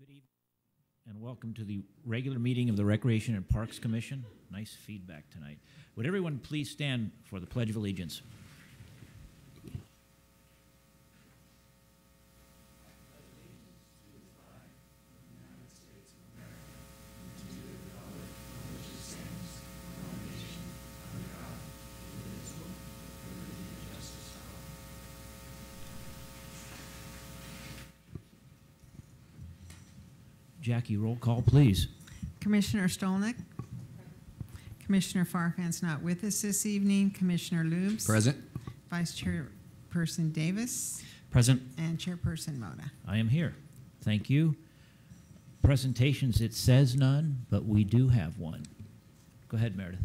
And welcome to the regular meeting of the Recreation and Parks Commission. Nice feedback tonight. Would everyone please stand for the Pledge of Allegiance? Jackie, roll call, please. Commissioner Stolnick. Commissioner Farfan's not with us this evening. Commissioner Lubes. Present. Vice Chairperson Davis. Present. And Chairperson Mota. I am here. Thank you. Presentations, it says none, but we do have one. Go ahead, Meredith.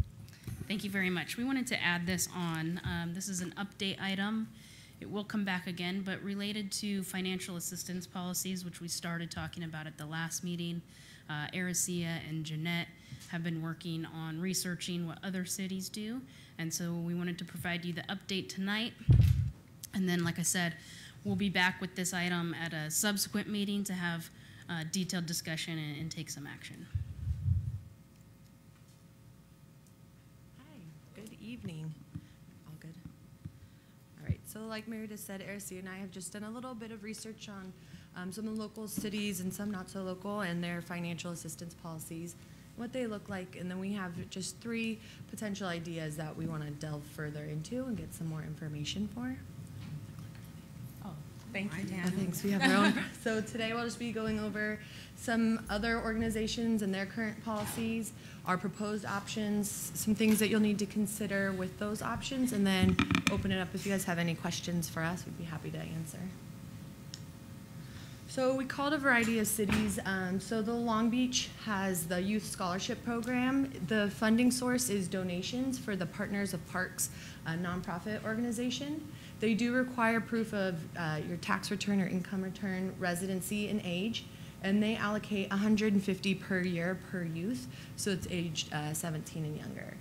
Thank you very much. We wanted to add this on. This is an update item. It will come back again, but related to financial assistance policies, which we started talking about at the last meeting. Aricia and Jeanette have been working on researching what other cities do, and so we wanted to provide you the update tonight. And then, like I said, we'll be back with this item at a subsequent meeting to have detailed discussion and take some action. Hi, good evening. So like Meredith said, Aricia and I have just done a little bit of research on some of the local cities and some not so local and their financial assistance policies, what they look like, and then we have just 3 potential ideas that we want to delve further into and get some more information for. Oh, thank you, Dan. Thanks, we have our own. So today we'll just be going over some other organizations and their current policies, our proposed options, some things that you'll need to consider with those options, and then open it up if you guys have any questions for us. We'd be happy to answer. So we called a variety of cities. So the Long Beach has the Youth Scholarship Program. The funding source is donations for the Partners of Parks, a nonprofit organization. They do require proof of your tax return or income return, residency, and age. And they allocate $150 per year per youth, so it's aged 17 and younger.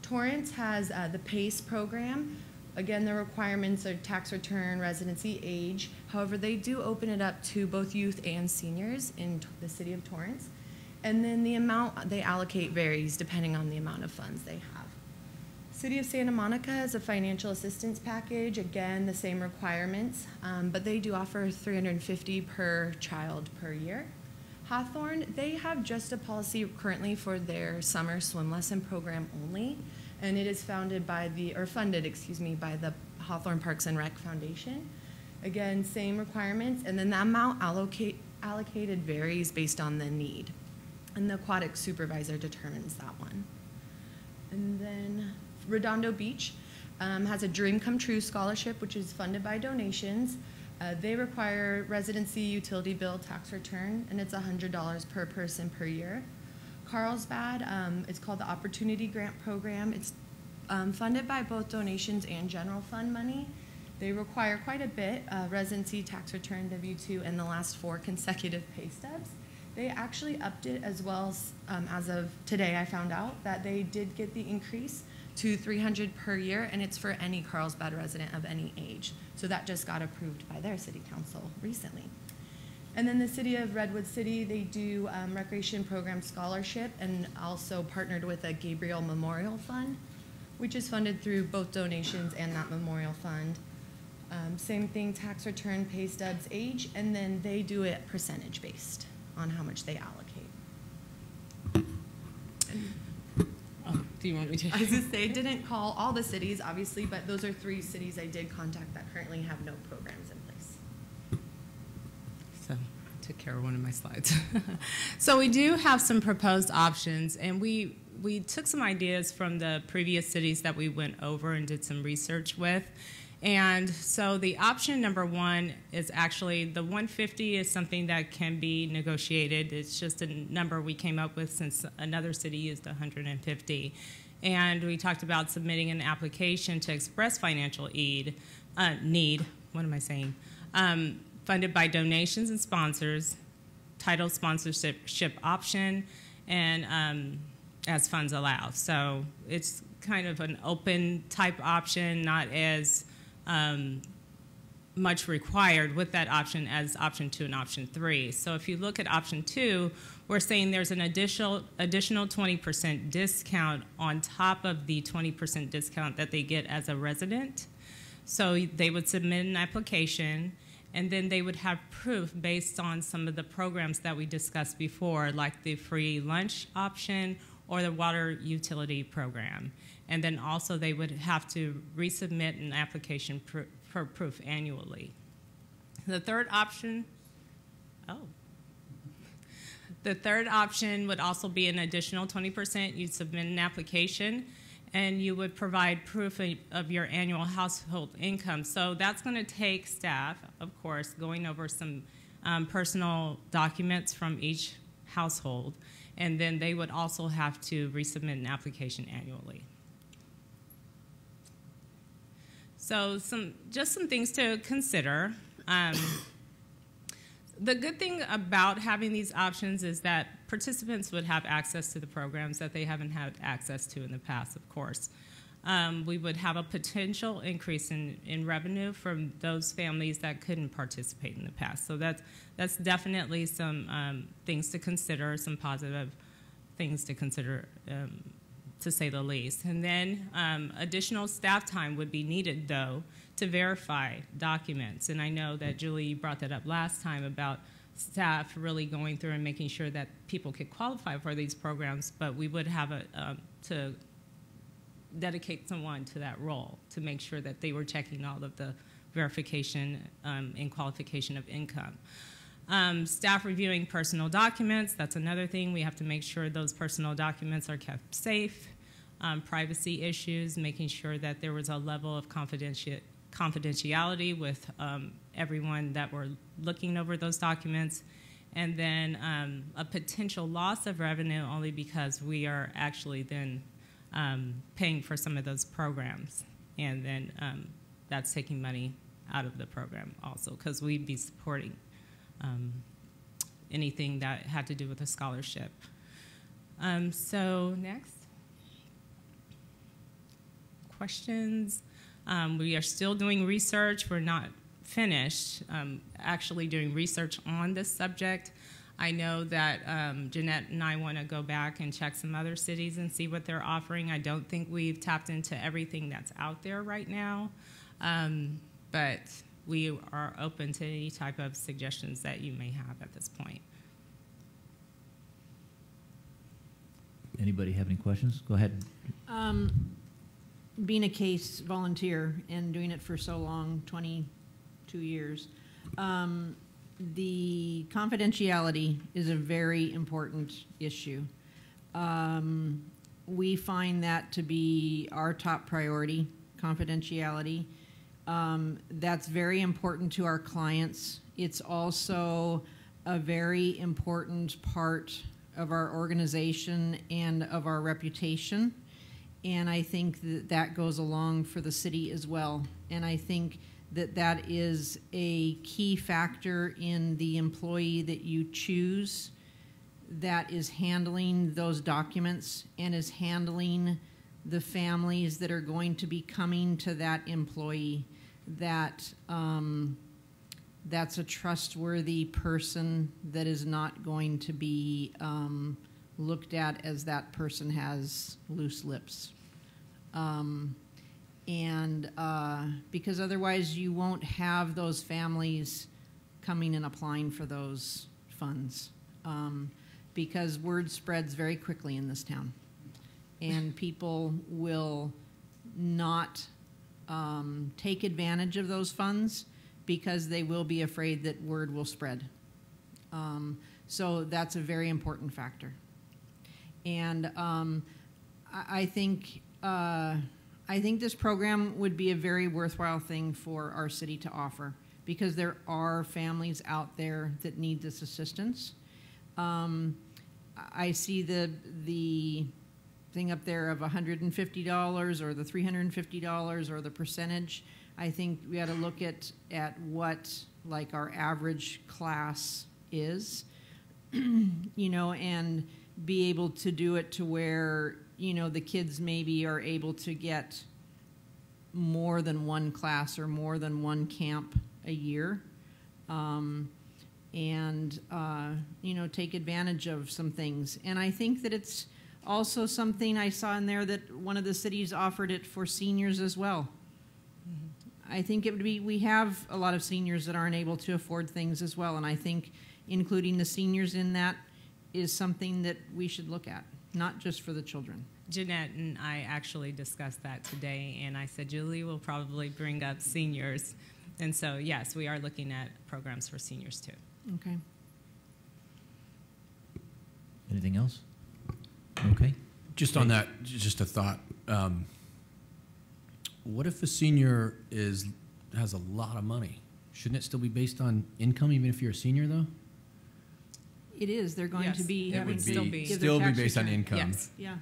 Torrance has the PACE program. Again, the requirements are tax return, residency, age. However, they do open it up to both youth and seniors in the city of Torrance. And then the amount they allocate varies depending on the amount of funds they have. City of Santa Monica has a financial assistance package. Again, the same requirements, but they do offer $350 per child per year. Hawthorne, they have just a policy currently for their summer swim lesson program only, and it is funded by the Hawthorne Parks and Rec Foundation. Again, same requirements, and then the amount allocated varies based on the need, and the aquatic supervisor determines that one. And then Redondo Beach has a Dream Come True scholarship, which is funded by donations. They require residency, utility bill, tax return, and it's $100 per person per year. Carlsbad, it's called the Opportunity Grant Program. It's funded by both donations and general fund money. They require quite a bit, residency, tax return, W-2, and the last 4 consecutive pay stubs. They actually upped it as well as of today. I found out that they did get the increase to $300 per year, and it's for any Carlsbad resident of any age. So that just got approved by their city council recently. And then the city of Redwood City, they do recreation program scholarship and also partnered with a Gabriel Memorial Fund, which is funded through both donations and that memorial fund. Same thing, tax return, pay stubs, age, and then they do it percentage based on how much they allocate. Do you want me to? I was going to say, I didn't call all the cities, obviously, but those are 3 cities I did contact that currently have no programs in place. So, I took care of one of my slides. So we do have some proposed options, and we took some ideas from the previous cities that we went over and did some research with. And so the option number 1 is actually the 150 is something that can be negotiated. It's just a number we came up with since another city used 150. And we talked about submitting an application to express financial need, funded by donations and sponsors, title sponsorship option, and as funds allow. So it's kind of an open type option, not as much required with that option as option 2 and option 3. So if you look at option 2, we're saying there's an additional 20% discount on top of the 20% discount that they get as a resident. So they would submit an application, and then they would have proof based on some of the programs that we discussed before, like the free lunch option or the water utility program. And then also they would have to resubmit an application for proof annually. The third option would also be an additional 20%. You'd submit an application, and you would provide proof of your annual household income. So that's going to take staff, of course, going over some personal documents from each household, and then they would also have to resubmit an application annually. So just some things to consider. The good thing about having these options is that participants would have access to the programs that they haven't had access to in the past, of course. We would have a potential increase in revenue from those families that couldn't participate in the past. So that's definitely some things to consider, some positive things to consider, to say the least. And then additional staff time would be needed, though, to verify documents. And I know that Julie, you brought that up last time about staff really going through and making sure that people could qualify for these programs, but we would have to dedicate someone to that role to make sure that they were checking all of the verification and qualification of income. Staff reviewing personal documents, that's another thing. We have to make sure those personal documents are kept safe. Privacy issues, making sure that there was a level of confidentiality with everyone that were looking over those documents. And then a potential loss of revenue only because we are actually then paying for some of those programs. And then that's taking money out of the program also, because we'd be supporting anything that had to do with a scholarship. So next. Questions? We are still doing research. We're not finished actually doing research on this subject. I know that Jeanette and I want to go back and check some other cities and see what they're offering. I don't think we've tapped into everything that's out there right now, but we are open to any type of suggestions that you may have at this point. Anybody have any questions? Go ahead. Being a case volunteer and doing it for so long, 22 years, the confidentiality is a very important issue. We find that to be our top priority, confidentiality. That's very important to our clients. It's also a very important part of our organization and of our reputation. And I think that that goes along for the city as well. And I think that that is a key factor in the employee that you choose that is handling those documents and is handling the families that are going to be coming to that employee, that that's a trustworthy person that is not going to be looked at as that person has loose lips. Because otherwise you won't have those families coming and applying for those funds, because word spreads very quickly in this town, and people will not take advantage of those funds because they will be afraid that word will spread. So that's a very important factor. And I think this program would be a very worthwhile thing for our city to offer, because there are families out there that need this assistance. I see the thing up there of $150 or the $350 or the percentage. I think we got to look at what like our average class is, you know, and be able to do it to where, you know, the kids maybe are able to get more than one class or more than one camp a year. And take advantage of some things. And I think that it's also something I saw in there that one of the cities offered it for seniors as well. Mm-hmm. I think it would be, we have a lot of seniors that aren't able to afford things as well, and I think including the seniors in that is something that we should look at, not just for the children. Jeanette and I actually discussed that today, and I said Julie will probably bring up seniors. And so, yes, we are looking at programs for seniors too. Okay. Anything else? Okay. Just on that, just a thought. What if a senior has a lot of money? Shouldn't it still be based on income, even if you're a senior, though? It is. They're going Yes, to be it having would to still give be. their Still be tax based on return. income, Yes. Yeah.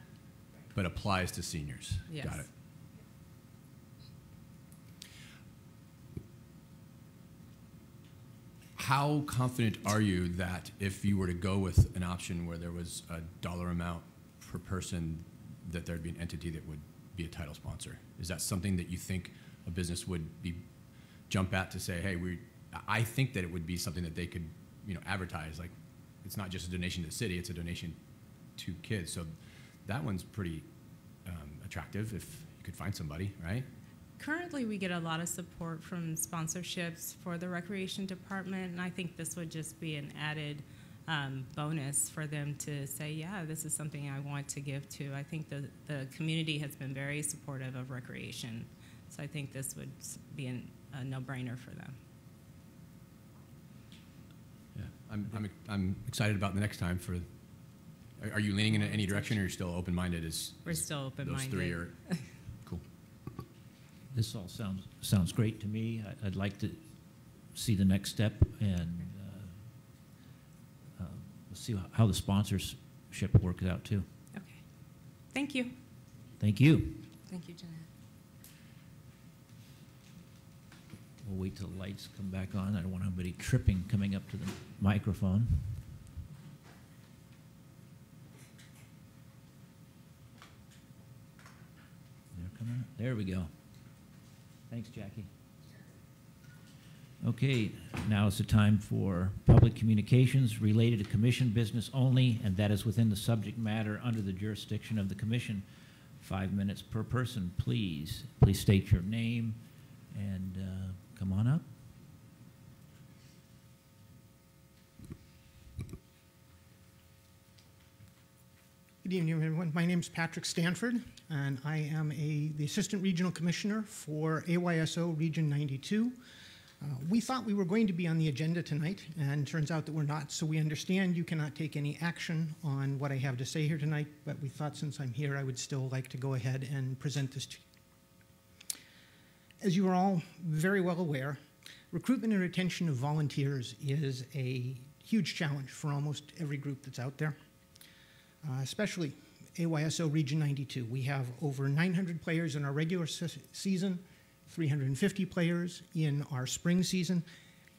but applies to seniors. Yes. Got it. How confident are you that if you were to go with an option where there was a dollar amount per person, that there'd be an entity that would be a title sponsor? Is that something that you think a business would jump at to say, hey, I think that it would be something that they could, advertise, like it's not just a donation to the city, it's a donation to kids. So that one's pretty attractive if you could find somebody, right? Currently, we get a lot of support from sponsorships for the recreation department, and I think this would just be an added bonus for them to say, yeah, this is something I want to give to. I think the community has been very supportive of recreation, so I think this would be a no-brainer for them. Yeah, I'm excited about the next time. Are you leaning in any direction, or are you still open-minded? We're still open-minded. Those three are cool. This all sounds great to me. I'd like to see the next step, and we'll see how the sponsorship works out too. Okay. Thank you. Thank you. Thank you, Jeanette. We'll wait till the lights come back on. I don't want anybody tripping coming up to the microphone. They're coming up. There we go. Thanks, Jackie. Okay, now is the time for public communications related to commission business only, and that is within the subject matter under the jurisdiction of the commission. 5 minutes per person, please. Please state your name and come on up. Good evening, everyone. My name is Patrick Stanford, and I am the Assistant Regional Commissioner for AYSO Region 92. We thought we were going to be on the agenda tonight, and turns out that we're not, so we understand you cannot take any action on what I have to say here tonight, but we thought since I'm here, I would still like to go ahead and present this to you. As you are all very well aware, recruitment and retention of volunteers is a huge challenge for almost every group that's out there. Especially AYSO Region 92. We have over 900 players in our regular season, 350 players in our spring season,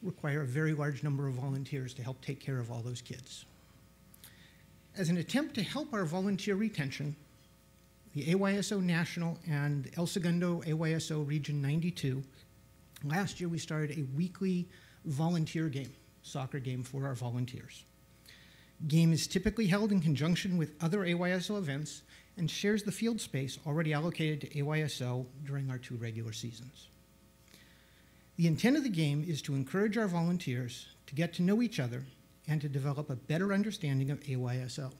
require a very large number of volunteers to help take care of all those kids. As an attempt to help our volunteer retention, the AYSO National and El Segundo AYSO Region 92, last year we started a weekly volunteer game, soccer game for our volunteers. Game is typically held in conjunction with other AYSO events and shares the field space already allocated to AYSO during our 2 regular seasons. The intent of the game is to encourage our volunteers to get to know each other and to develop a better understanding of AYSO.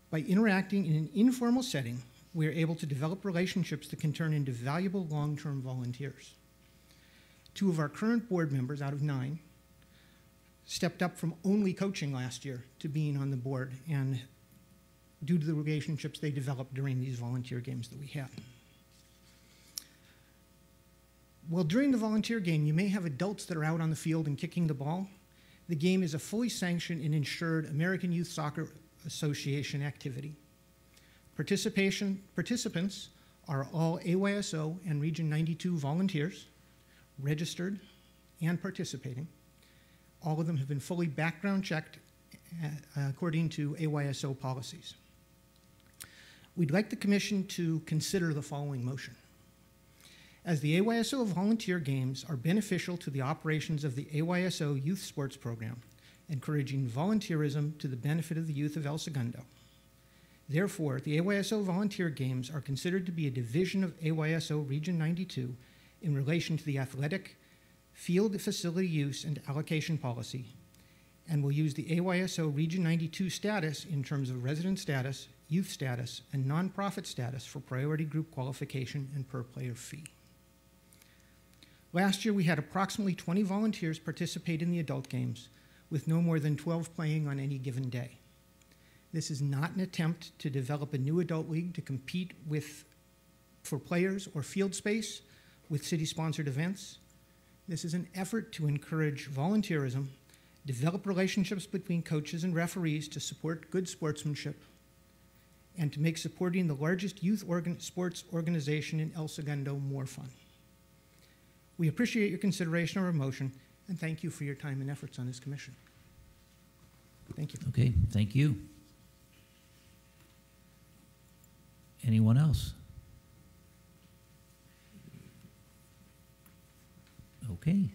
By interacting in an informal setting, we are able to develop relationships that can turn into valuable long-term volunteers. 2 of our current board members out of 9 stepped up from only coaching last year to being on the board, and due to the relationships they developed during these volunteer games that we had. Well, during the volunteer game, you may have adults that are out on the field and kicking the ball. The game is a fully sanctioned and insured American Youth Soccer Association activity. Participants are all AYSO and Region 92 volunteers, registered and participating. All of them have been fully background checked according to AYSO policies. We'd like the Commission to consider the following motion. as the AYSO volunteer games are beneficial to the operations of the AYSO youth sports program, encouraging volunteerism to the benefit of the youth of El Segundo. Therefore, the AYSO volunteer games are considered to be a division of AYSO Region 92 in relation to the athletic, field facility use, and allocation policy, and will use the AYSO Region 92 status in terms of resident status, youth status, and nonprofit status for priority group qualification and per player fee. Last year, we had approximately 20 volunteers participate in the adult games, with no more than 12 playing on any given day. This is not an attempt to develop a new adult league to compete for players or field space with city-sponsored events. This is an effort to encourage volunteerism, develop relationships between coaches and referees to support good sportsmanship, and to make supporting the largest youth sports organization in El Segundo more fun. We appreciate your consideration of our motion, and thank you for your time and efforts on this commission. Thank you. Okay, thank you. Anyone else? Okay.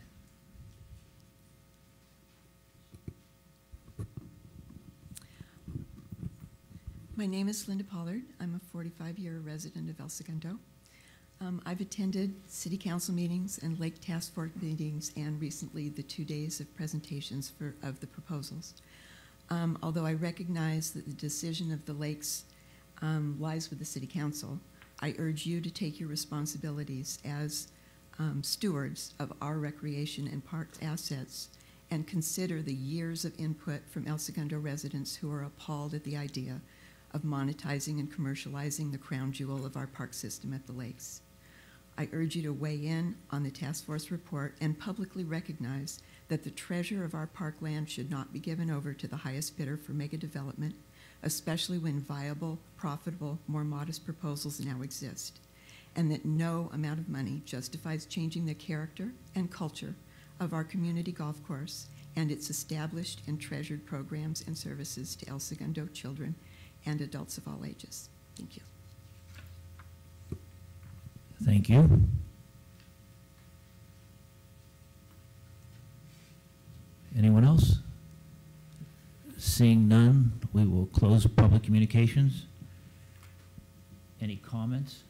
My name is Linda Pollard. I'm a 45-year resident of El Segundo. I've attended city council meetings and lake task force meetings, and recently the 2 days of presentations of the proposals. Although I recognize that the decision of the lakes lies with the city council, I urge you to take your responsibilities as stewards of our recreation and park assets and consider the years of input from El Segundo residents who are appalled at the idea of monetizing and commercializing the crown jewel of our park system at the lakes. I urge you to weigh in on the task force report and publicly recognize that the treasure of our parkland should not be given over to the highest bidder for mega development, especially when viable, profitable, more modest proposals now exist, and that no amount of money justifies changing the character and culture of our community golf course and its established and treasured programs and services to El Segundo children and adults of all ages. Thank you. Thank you. Anyone else? Seeing none, we will close public communications. Any comments?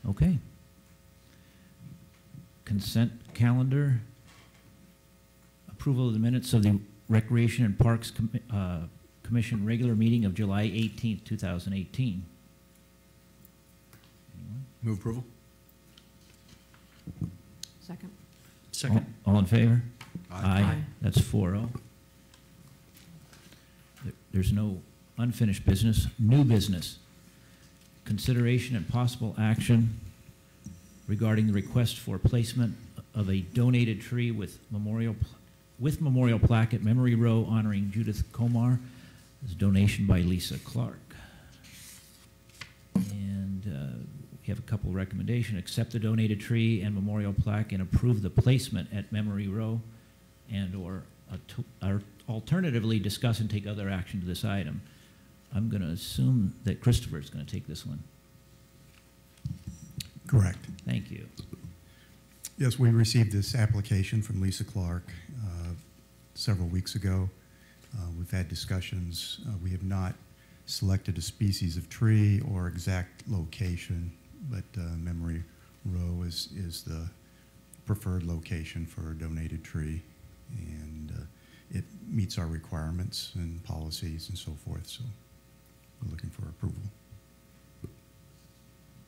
Okay. Consent calendar. Approval of the minutes of the Recreation and Parks Commission regular meeting of July 18th, 2018. Anyone? Move approval. Second. Second. All in favor? Aye. That's 4-0. There's no unfinished business. New business. Consideration and possible action regarding the request for placement of a donated tree with memorial plaque at Memory Row honoring Judith Comar. This is a donation by Lisa Clark. And we have a couple of recommendations. Accept the donated tree and memorial plaque and approve the placement at Memory Row, and or alternatively discuss and take other action to this item. I'm going to assume that Christopher is going to take this one. Correct. Thank you. Yes, we received this application from Lisa Clark several weeks ago. We've had discussions. We have not selected a species of tree or exact location, but Memory Row is the preferred location for a donated tree, and it meets our requirements and policies and so forth, so we're looking for approval.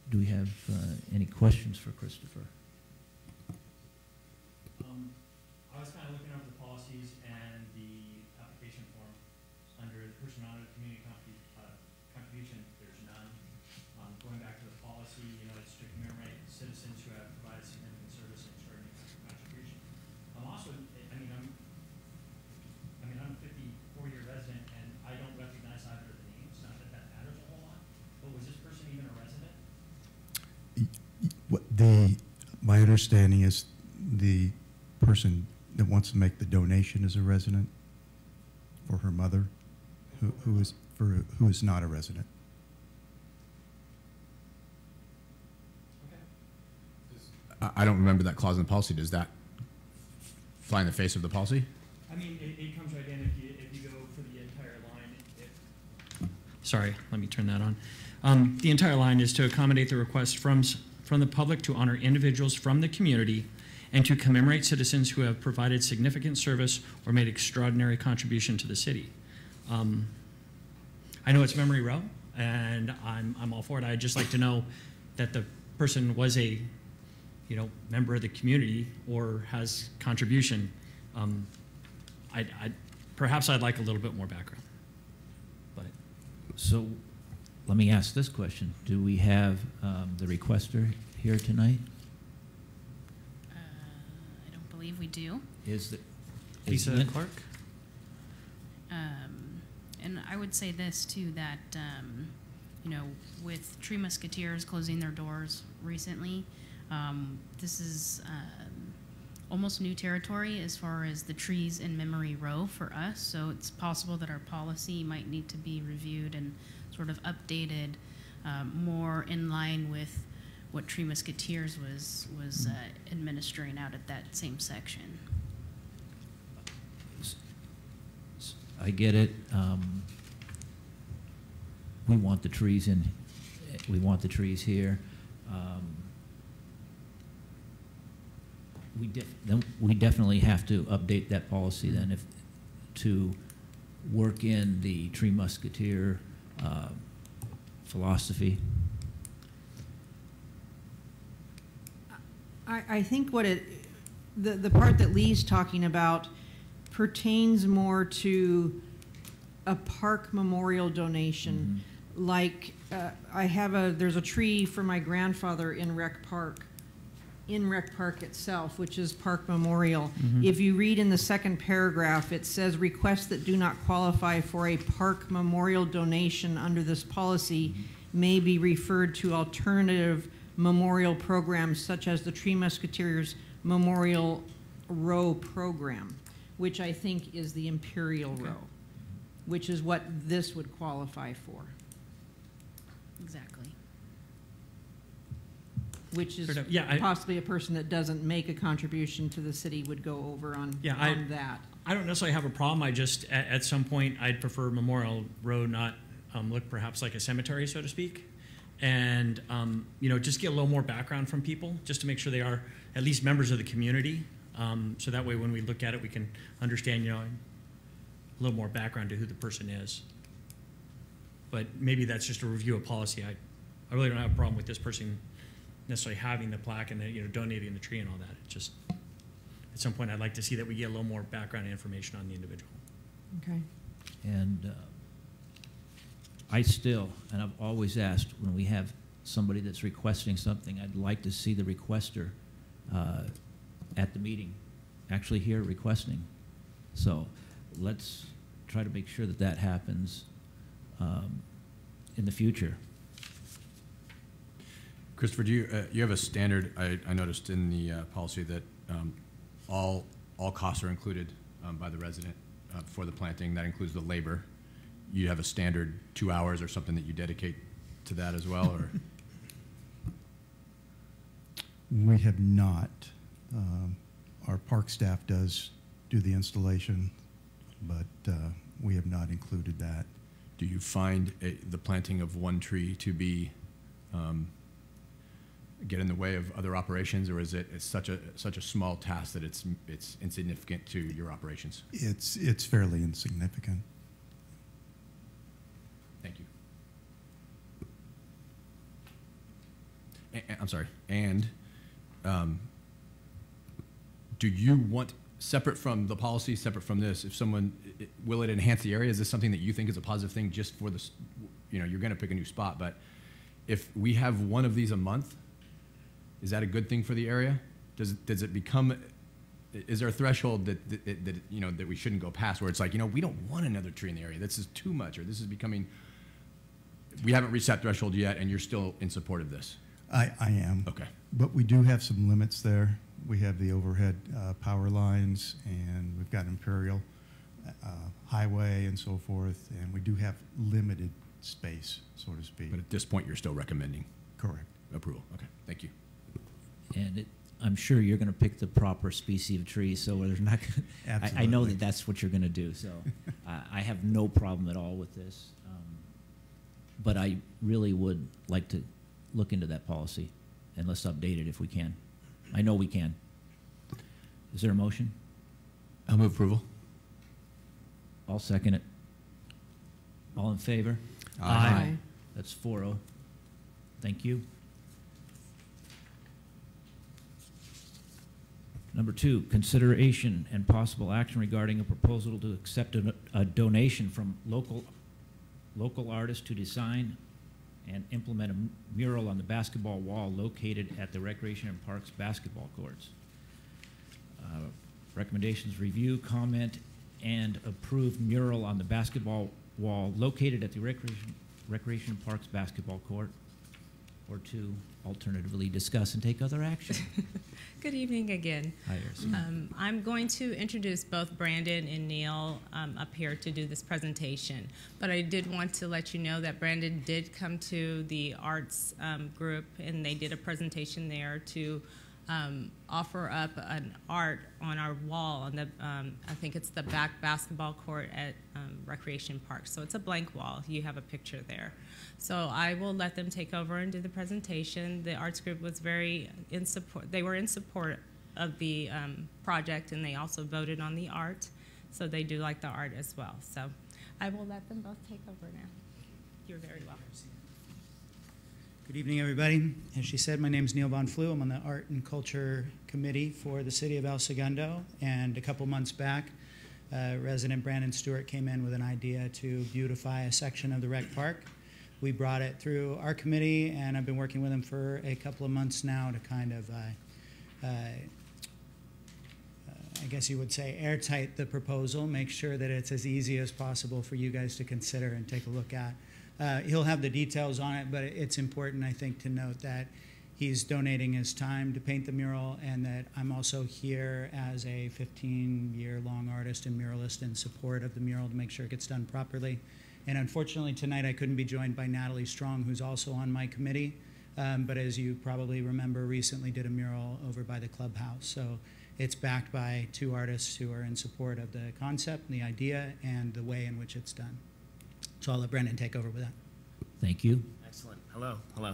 Do we have any questions for Christopher? I was kind of looking over the policies and the application form. Under the person honored community contribution, there's none. Going back to the policy, it's to commemorate citizens who have provided significant service and extraordinary contribution. I'm also, I'm a 54-year resident, and I don't recognize either of the names. Not that that matters a whole lot, but was this person even a resident? My understanding is the person that wants to make the donation is a resident for her mother, who is not a resident. I don't remember that clause in the policy. Does that fly in the face of the policy? I mean, it comes right in if you go for the entire line. Sorry, let me turn that on. The entire line is to accommodate the request from the public to honor individuals from the community and to commemorate citizens who have provided significant service or made extraordinary contribution to the city. I know it's Memory Row, and I'm all for it. I'd just like to know that the person was a, member of the community or has contribution. Perhaps I'd like a little bit more background. But So let me ask this question. Do we have the requester here tonight? I don't believe we do. Is Lisa Lynn- Clark? And I would say this too, that, with Tree Musketeers closing their doors recently, this is almost new territory as far as the trees in Memory Row for us. So it's possible that our policy might need to be reviewed and sort of updated more in line with what Tree Musketeers was administering out at that same section. I get it. We want the trees we want the trees here. We definitely have to update that policy then to work in the Tree Musketeer philosophy. I think the part that Lee's talking about pertains more to a park memorial donation. Like there's a tree for my grandfather in Rec Park itself, which is Park Memorial. If you read in the second paragraph, it says requests that do not qualify for a park memorial donation under this policy may be referred to alternative memorial programs such as the Tree Musketeers Memorial Row program, which I think is the Imperial Row, which is what this would qualify for. Exactly. Which is possibly a person that doesn't make a contribution to the city would go over on that. I don't necessarily have a problem. I just, at some point, I'd prefer Memorial Row not look perhaps like a cemetery, so to speak. And, just get a little more background from people, just to make sure they are at least members of the community. So that way when we look at it, we can understand, a little more background to who the person is. But maybe that's just a review of policy. I really don't have a problem with this person necessarily having the plaque and donating the tree and all that. It's just at some point I'd like to see that we get a little more background information on the individual. Okay. And and I've always asked when we have somebody that's requesting something, I'd like to see the requester at the meeting, actually here requesting. So let's try to make sure that happens in the future. Christopher, do you have a standard? I noticed in the policy that all costs are included by the resident for the planting. That includes the labor. You have a standard 2 hours or something that you dedicate to that as well, or? We have not. Our park staff does do the installation, but we have not included that. Do you find the planting of one tree to be get in the way of other operations, or is it's such a small task that it's insignificant to your operations? It's fairly insignificant. Thank you. I'm sorry. And do you want, separate from the policy, separate from this, if someone, will it enhance the area? Is this something that you think is a positive thing just for this, you're going to pick a new spot, but if we have one of these a month, is that a good thing for the area? Does it become, is there a threshold that we shouldn't go past where it's like, we don't want another tree in the area. This is too much, or this is becoming, we haven't reached that threshold yet and you're still in support of this? I am. Okay. But we do have some limits there. We have the overhead power lines, and we've got Imperial Highway and so forth, and we do have limited space, so to speak. But at this point, you're still recommending? Correct. Approval. Okay. Thank you. And I'm sure you're going to pick the proper species of tree, so there's not. I know Absolutely. that that's what you're going to do. So I have no problem at all with this, but I really would like to look into that policy, and let's update it if we can. I know we can. Is there a motion? I'll move approval. I'll second it. All in favor? Aye. That's 4-0. Thank you. Number 2, consideration and possible action regarding a proposal to accept a donation from local artists to design and implement a mural on the basketball wall located at the Recreation and Parks basketball courts. Recommendations: review, comment, and approve mural on the basketball wall located at the Recreation and Parks basketball court. Or 2, alternatively, discuss and take other action. Good evening again. Hi, Ericka. I'm going to introduce both Brandon and Neil up here to do this presentation. But I did want to let you know that Brandon did come to the arts group, and they did a presentation there to offer up an art on our wall on the, I think it's the back basketball court at Recreation Park. So it's a blank wall. You have a picture there. So I will let them take over and do the presentation. The arts group was very in support. They were in support of the project, and they also voted on the art. So they do like the art as well. So I will let them both take over now. You're very welcome. Good evening, everybody. As she said, my name is Neil Von Flew. I'm on the Art and Culture Committee for the City of El Segundo. And a couple months back, resident Brandon Stewart came in with an idea to beautify a section of the rec park. We brought it through our committee, and I've been working with him for a couple of months now to kind of, I guess you would say, airtight the proposal, make sure that it's as easy as possible for you guys to consider and take a look at. He'll have the details on it, but it's important, I think, to note that he's donating his time to paint the mural, and that I'm also here as a 15-year-long artist and muralist in support of the mural to make sure it gets done properly. And unfortunately, tonight I couldn't be joined by Natalie Strong, who's also on my committee, but as you probably remember, recently did a mural over by the clubhouse. So it's backed by 2 artists who are in support of the concept, and the idea, and the way in which it's done. So I'll let Brendan take over with that. Thank you. Excellent. Hello. Hello.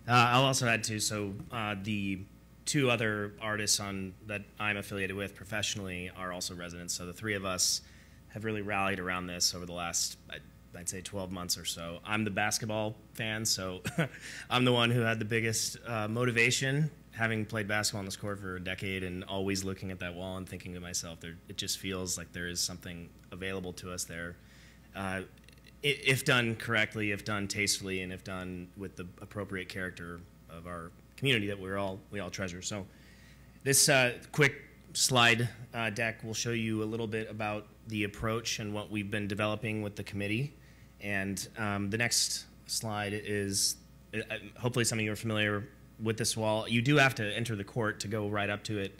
I'll also add too, so the 2 other artists that I'm affiliated with professionally are also residents. So the 3 of us have really rallied around this over the last, I'd say 12 months or so. I'm the basketball fan, so I'm the one who had the biggest motivation, having played basketball on this court for a decade and always looking at that wall and thinking to myself, it just feels like there is something available to us there. If done correctly, if done tastefully, and if done with the appropriate character of our community that we all treasure. So this quick slide deck will show you a little bit about the approach and what we've been developing with the committee. And the next slide is, hopefully some of you are familiar with this wall. You do have to enter the court to go right up to it.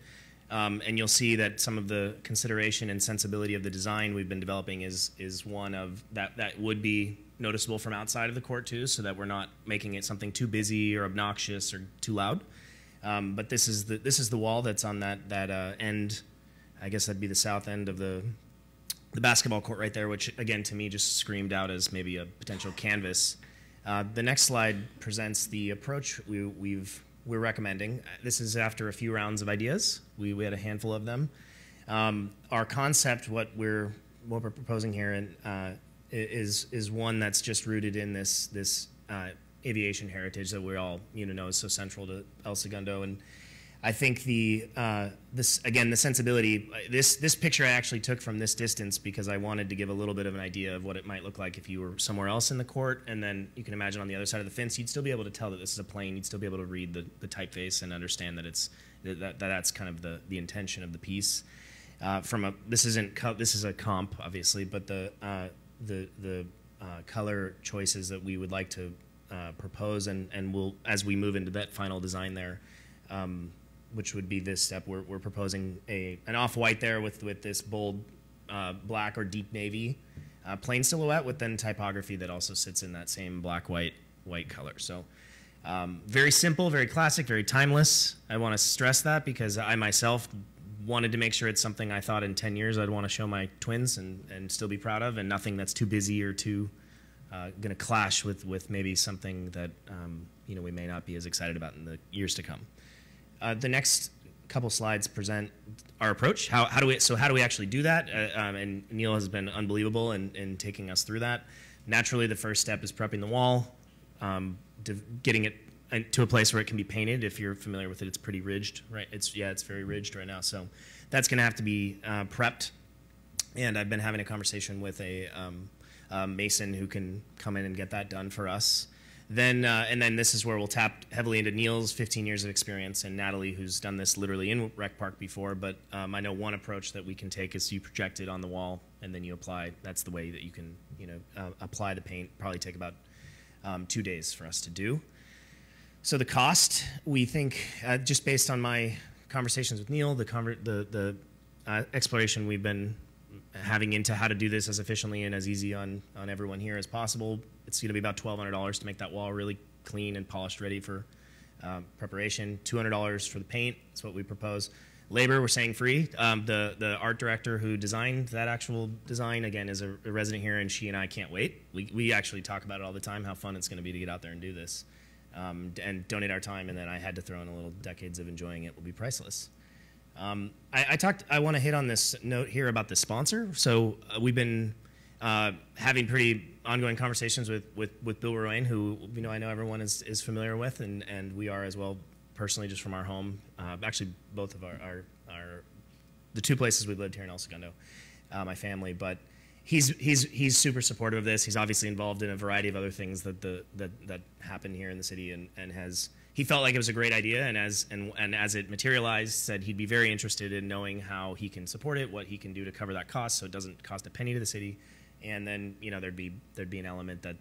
And you'll see that some of the consideration and sensibility of the design we've been developing is one of that would be noticeable from outside of the court too, so that we're not making it something too busy or obnoxious or too loud. But this is the wall that's on that end. I guess that'd be the south end of the basketball court right there, which again to me just screamed out as maybe a potential canvas. The next slide presents the approach we're recommending. This is after a few rounds of ideas. We had a handful of them. Our concept, what we're proposing here, is one that's just rooted in this aviation heritage that we all know is so central to El Segundo. And I think the sensibility. This picture I actually took from this distance because I wanted to give a little bit of an idea of what it might look like if you were somewhere else in the court, and then you can imagine on the other side of the fence, you'd still be able to tell that this is a plane. You'd still be able to read the typeface and understand that that's kind of the intention of the piece. This is a comp obviously, but the color choices that we would like to propose, and we'll, as we move into that final design there. Which would be this step. We're proposing an off-white there with this bold black or deep navy plain silhouette with then typography that also sits in that same black-white color. So Very simple, very classic, very timeless. I want to stress that because I myself wanted to make sure it's something I thought in 10 years I'd want to show my twins and still be proud of, and nothing that's too busy or too going to clash with maybe something that we may not be as excited about in the years to come. The next couple slides present our approach. How do we actually do that? And Neil has been unbelievable in taking us through that. Naturally, the first step is prepping the wall, getting it to a place where it can be painted. If you're familiar with it, it's pretty ridged, right? It's very ridged right now. So that's going to have to be prepped. And I've been having a conversation with a mason who can come in and get that done for us. Then and then this is where we'll tap heavily into Neil's 15 years of experience and Natalie, who's done this literally in Rec Park before. But I know one approach that we can take is you project it on the wall and then you apply. That's the way that you can apply the paint. Probably take about 2 days for us to do. So the cost, we think, just based on my conversations with Neil, the exploration we've been having into how to do this as efficiently and as easy on everyone here as possible, it's going to be about $1,200 to make that wall really clean and polished, ready for preparation. $200 for the paint is what we propose. Labor, we're saying free. The art director who designed that actual design, again, is a resident here, and she and I can't wait. We actually talk about it all the time, how fun it's going to be to get out there and do this. And donate our time, and then I had to throw in a little decades of enjoying it will be priceless. I want to hit on this note here about the sponsor. So we've been having pretty ongoing conversations with Bill Rowan, who I know everyone is familiar with, and we are as well personally, just from our home. Actually, both of the two places we've lived here in El Segundo, my family, but. He's super supportive of this. He's obviously involved in a variety of other things that happen here in the city, and he felt like it was a great idea, and as it materialized, said he'd be very interested in knowing how he can support it, what he can do to cover that cost, so it doesn't cost a penny to the city, and then there'd be an element that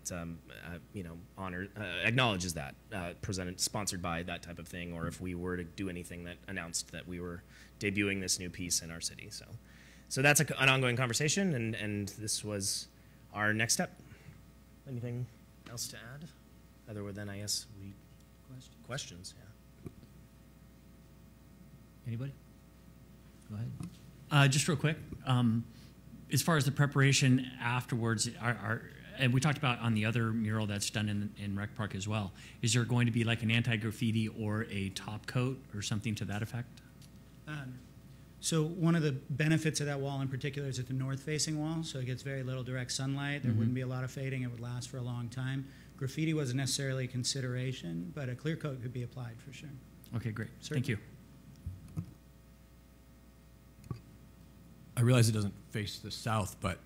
acknowledges that sponsored by that type of thing, or if we were to do anything that announced that we were debuting this new piece in our city. So that's an ongoing conversation, and this was our next step. Anything else to add? Other than, I guess, questions, yeah. Anybody? Go ahead. Just real quick, as far as the preparation afterwards, and we talked about on the other mural that's done in Rec Park as well, is there going to be like an anti-graffiti or a top coat or something to that effect? So one of the benefits of that wall in particular is it's a north-facing wall, so it gets very little direct sunlight. There wouldn't be a lot of fading. It would last for a long time. Graffiti wasn't necessarily a consideration, but a clear coat could be applied for sure. Okay, great. Sir? Thank you. I realize it doesn't face the south, but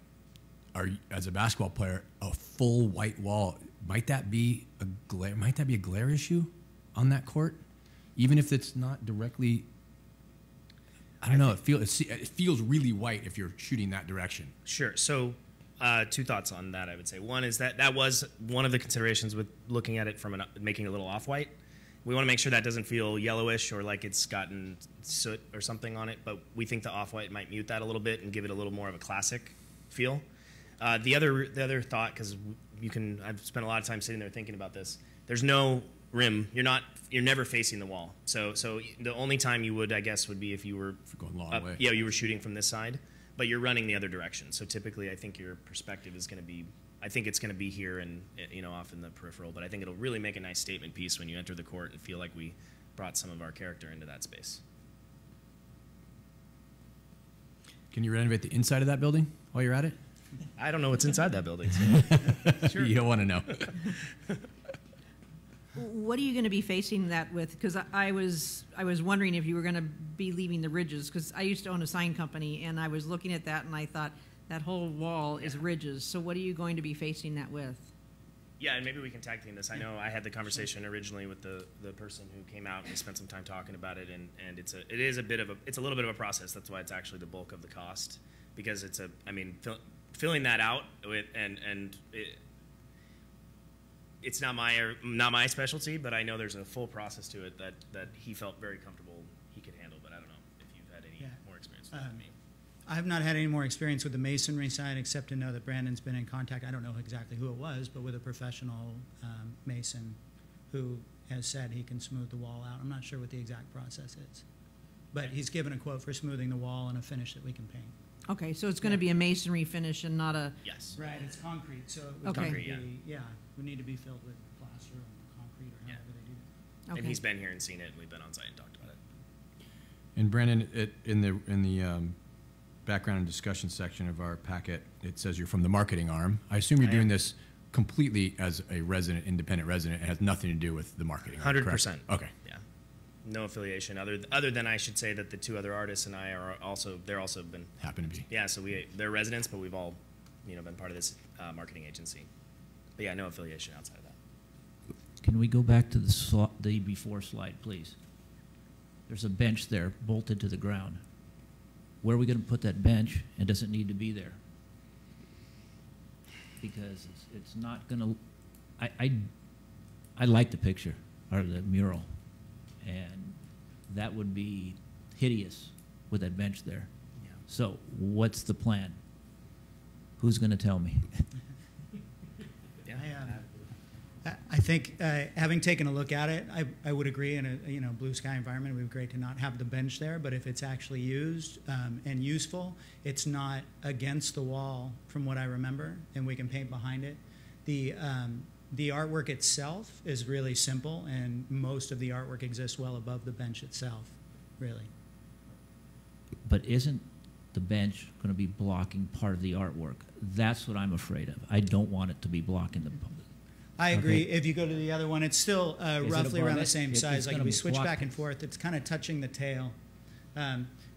as a basketball player, a full white wall, might that be a glare issue on that court? Even if it's not directly, I don't know, it feels really white if you're shooting that direction. Sure. So two thoughts on that, I would say. One is that was one of the considerations with looking at it from making it a little off-white. We want to make sure that doesn't feel yellowish or like it's gotten soot or something on it, but we think the off-white might mute that a little bit and give it a little more of a classic feel. The other thought, because I've spent a lot of time sitting there thinking about this. There's no rim. You're never facing the wall. So the only time you would, I guess, would be if you were going a long way. Yeah, you were shooting from this side, but you're running the other direction. So typically, I think your perspective is going to be. I think it's going to be here and off in the peripheral, but I think it'll really make a nice statement piece when you enter the court and feel like we brought some of our character into that space. Can you renovate the inside of that building while you're at it? I don't know what's inside that building. So. Sure. You don't want to know. What are you going to be facing that with? Because I was wondering if you were going to be leaving the ridges, because I used to own a sign company, and I was looking at that, and I thought that whole wall is ridges. So what are you going to be facing that with? Yeah, and maybe we can tag team this. I know I had the conversation originally with the person who came out and we spent some time talking about it, and it's a little bit of a process. That's why it's actually the bulk of the cost, because filling that out with it's not my specialty, but I know there's a full process to it that he felt very comfortable he could handle. But I don't know if you've had any more experience with that than me. I have not had any more experience with the masonry side, except to know that Brandon's been in contact. I don't know exactly who it was, but with a professional mason who has said he can smooth the wall out. I'm not sure what the exact process is. But he's given a quote for smoothing the wall and a finish that we can paint. Okay, so it's going to be a masonry finish and not a, Yes. Right, it's concrete, so it would Okay. need to Concrete, be, would need to be filled with plaster or concrete or Yeah. however they do that. okay. And he's been here and seen it, and we've been on site and talked about it. And Brandon, in the background and discussion section of our packet, it says you're from the marketing arm. I assume you're I doing am. this completely as a resident, independent resident. It has nothing to do with the marketing arm, correct? 100%. Okay. Yeah. No affiliation other than I should say that the two other artists and I are also been Happen to be. yeah. So they're residents, but we've all been part of this marketing agency. But yeah, no affiliation outside of that. Can we go back to the before slide, please? There's a bench there bolted to the ground. Where are we going to put that bench, and does it need to be there? Because it's not going to. I like the picture or the mural, and that would be hideous with that bench there. Yeah. So what's the plan? Who's going to tell me? Yeah. I think, having taken a look at it, I would agree in a blue sky environment, it would be great to not have the bench there, but if it's actually used and useful, it's not against the wall from what I remember, and we can paint behind it. The artwork itself is really simple, and most of the artwork exists well above the bench itself, really. But isn't the bench going to be blocking part of the artwork? That's what I'm afraid of. I don't want it to be blocking the. I agree. Okay. If you go to the other one, it's still it roughly above around it? the same It's size. Like gonna we switch block- back and forth, it's kind of touching the tail.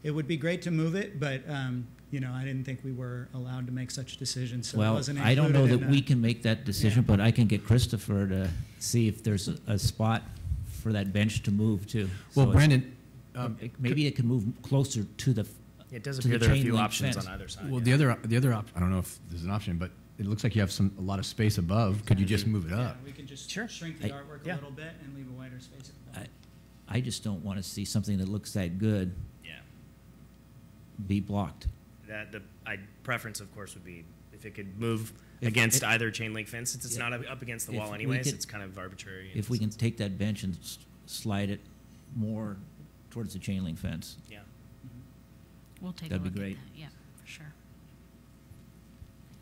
It would be great to move it, but I didn't think we were allowed to make such decisions, so it Well, wasn't I don't know included that in we can make that decision, Yeah. but I can get Christopher to see if there's a spot for that bench to move to. Well, So it's- Brandon, maybe it can move closer to the. It does to the appear there are a chain few link options fence. on either side. well, yeah. the other option, I don't know if there's an option, but it looks like you have a lot of space above. Could you just move it Yeah, up? we can just Sure. shrink the artwork a little bit and leave a wider space at the bottom. I just don't want to see something that looks that good Yeah. be blocked. Preference, of course, would be if it could move If against it- either chain link fence, since it's Yeah. not up against the If wall we anyways. could- It's kind of arbitrary. If we can take that bench and slide it more towards the chain link fence. Yeah. We'll take That'd a be look great. at that. Yeah, for sure.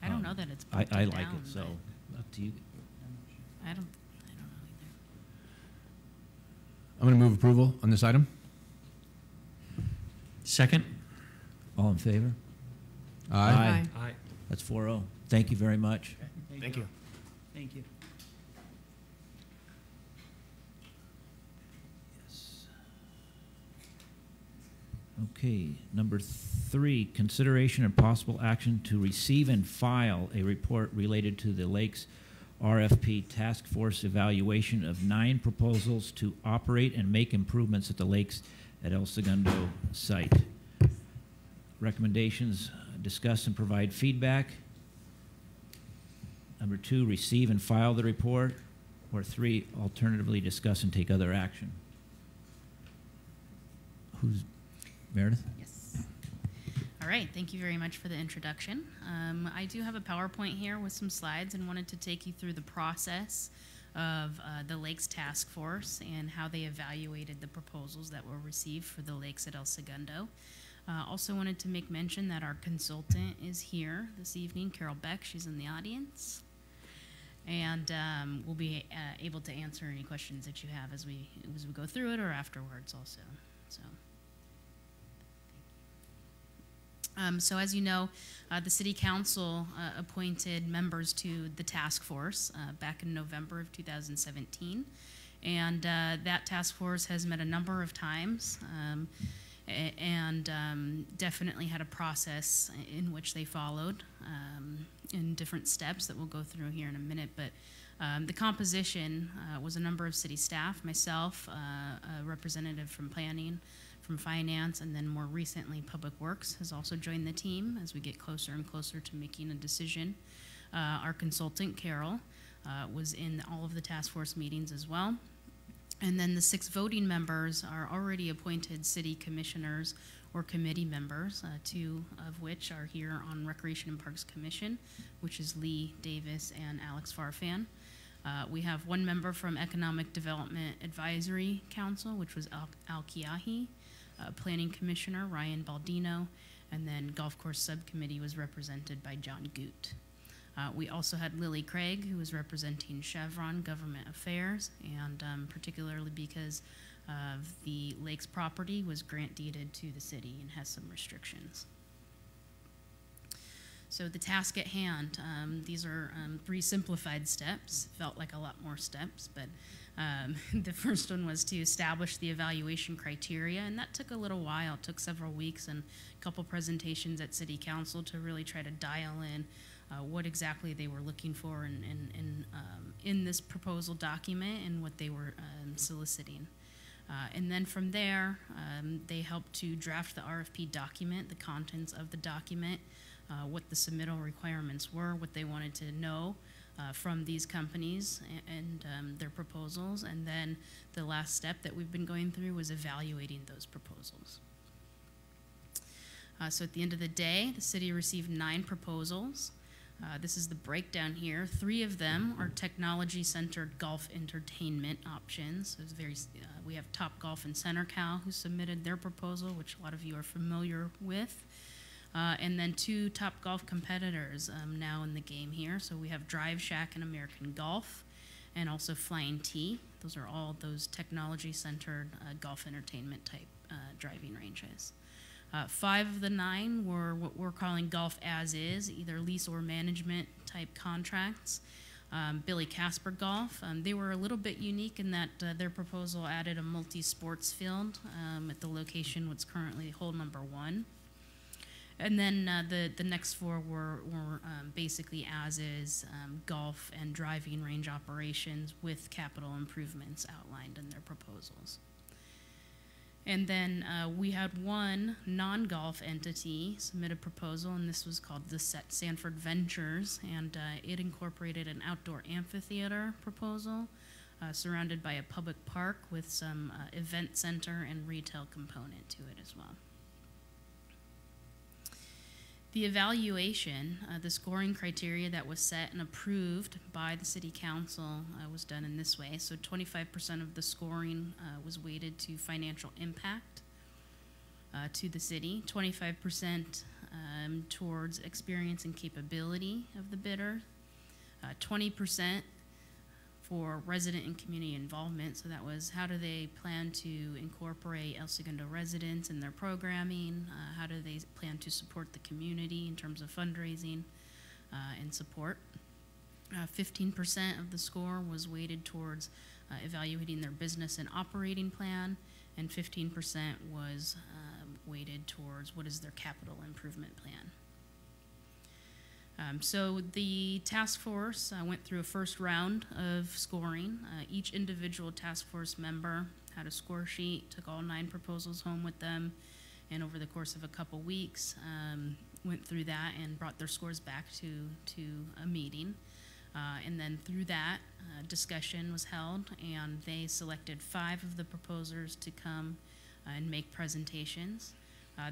I don't know that it's I bolted like down, it, so up to you. but I don't know either. I'm going to move approval on this item. Second? All in favor? Aye. Aye. That's 4-0. Thank you very much. Thank you. Thank you. Yes. Okay, number 3, consideration and possible action to receive and file a report related to the Lakes RFP Task Force evaluation of 9 proposals to operate and make improvements at the lakes at El Segundo site. Recommendations, discuss and provide feedback. Number 2, receive and file the report. Or 3, alternatively, discuss and take other action. Who's, Meredith? Yes. All right, thank you very much for the introduction. I do have a PowerPoint here with some slides and wanted to take you through the process of the Lakes Task Force and how they evaluated the proposals that were received for the lakes at El Segundo. Also wanted to make mention that our consultant is here this evening, Carol Beck. She's in the audience. And we'll be able to answer any questions that you have as we go through it or afterwards also. So as you know, the City Council appointed members to the task force back in November of 2017. And that task force has met a number of times and definitely had a process in which they followed in different steps that we'll go through here in a minute. But the composition was a number of city staff, myself, a representative from planning, from finance, and then more recently Public Works has also joined the team as we get closer and closer to making a decision. Our consultant, Carol, was in all of the task force meetings as well. And then the 6 voting members are already appointed city commissioners or committee members, 2 of which are here on Recreation and Parks Commission, which is Lee Davis and Alex Farfan. We have one member from Economic Development Advisory Council, which was Al Kiahi, Planning Commissioner Ryan Baldino, and then Golf Course Subcommittee was represented by John Goot. We also had Lily Craig, who was representing Chevron Government Affairs, and particularly because of the lake's property was grant deeded to the city and has some restrictions. So the task at hand, these are 3 simplified steps. Felt like a lot more steps, but the first one was to establish the evaluation criteria, and that took a little while. It took several weeks and a couple presentations at City Council to really try to dial in what exactly they were looking for in this proposal document and what they were soliciting. And then from there, they helped to draft the RFP document, the contents of the document, what the submittal requirements were, what they wanted to know from these companies and their proposals. And then the last step that we've been going through was evaluating those proposals. So at the end of the day, the city received 9 proposals. This is the breakdown here. 3 of them are technology-centered golf entertainment options. So it's we have Topgolf and CenterCal who submitted their proposal, which a lot of you are familiar with. And then 2 Topgolf competitors now in the game here. So we have Drive Shack and American Golf, and also Flying T. Those are all those technology-centered golf entertainment type driving ranges. 5 of the 9 were what we're calling golf as is, either lease or management type contracts. Billy Casper Golf, they were a little bit unique in that their proposal added a multi-sports field at the location what's currently hole number 1. And then the next 4 were basically as is golf and driving range operations with capital improvements outlined in their proposals. And then we had one non-golf entity submit a proposal, and this was called the Sanford Ventures, and it incorporated an outdoor amphitheater proposal surrounded by a public park with some event center and retail component to it as well. The evaluation, the scoring criteria that was set and approved by the City Council was done in this way. So 25% of the scoring was weighted to financial impact to the city, 25% towards experience and capability of the bidder, 20% for resident and community involvement. So that was how do they plan to incorporate El Segundo residents in their programming, how do they plan to support the community in terms of fundraising and support. 15% of the score was weighted towards evaluating their business and operating plan, and 15% was weighted towards what is their capital improvement plan. So the task force went through a first round of scoring. Each individual task force member had a score sheet, took all 9 proposals home with them, and over the course of a couple weeks went through that and brought their scores back to a meeting. And then through that, discussion was held, and they selected 5 of the proposers to come and make presentations.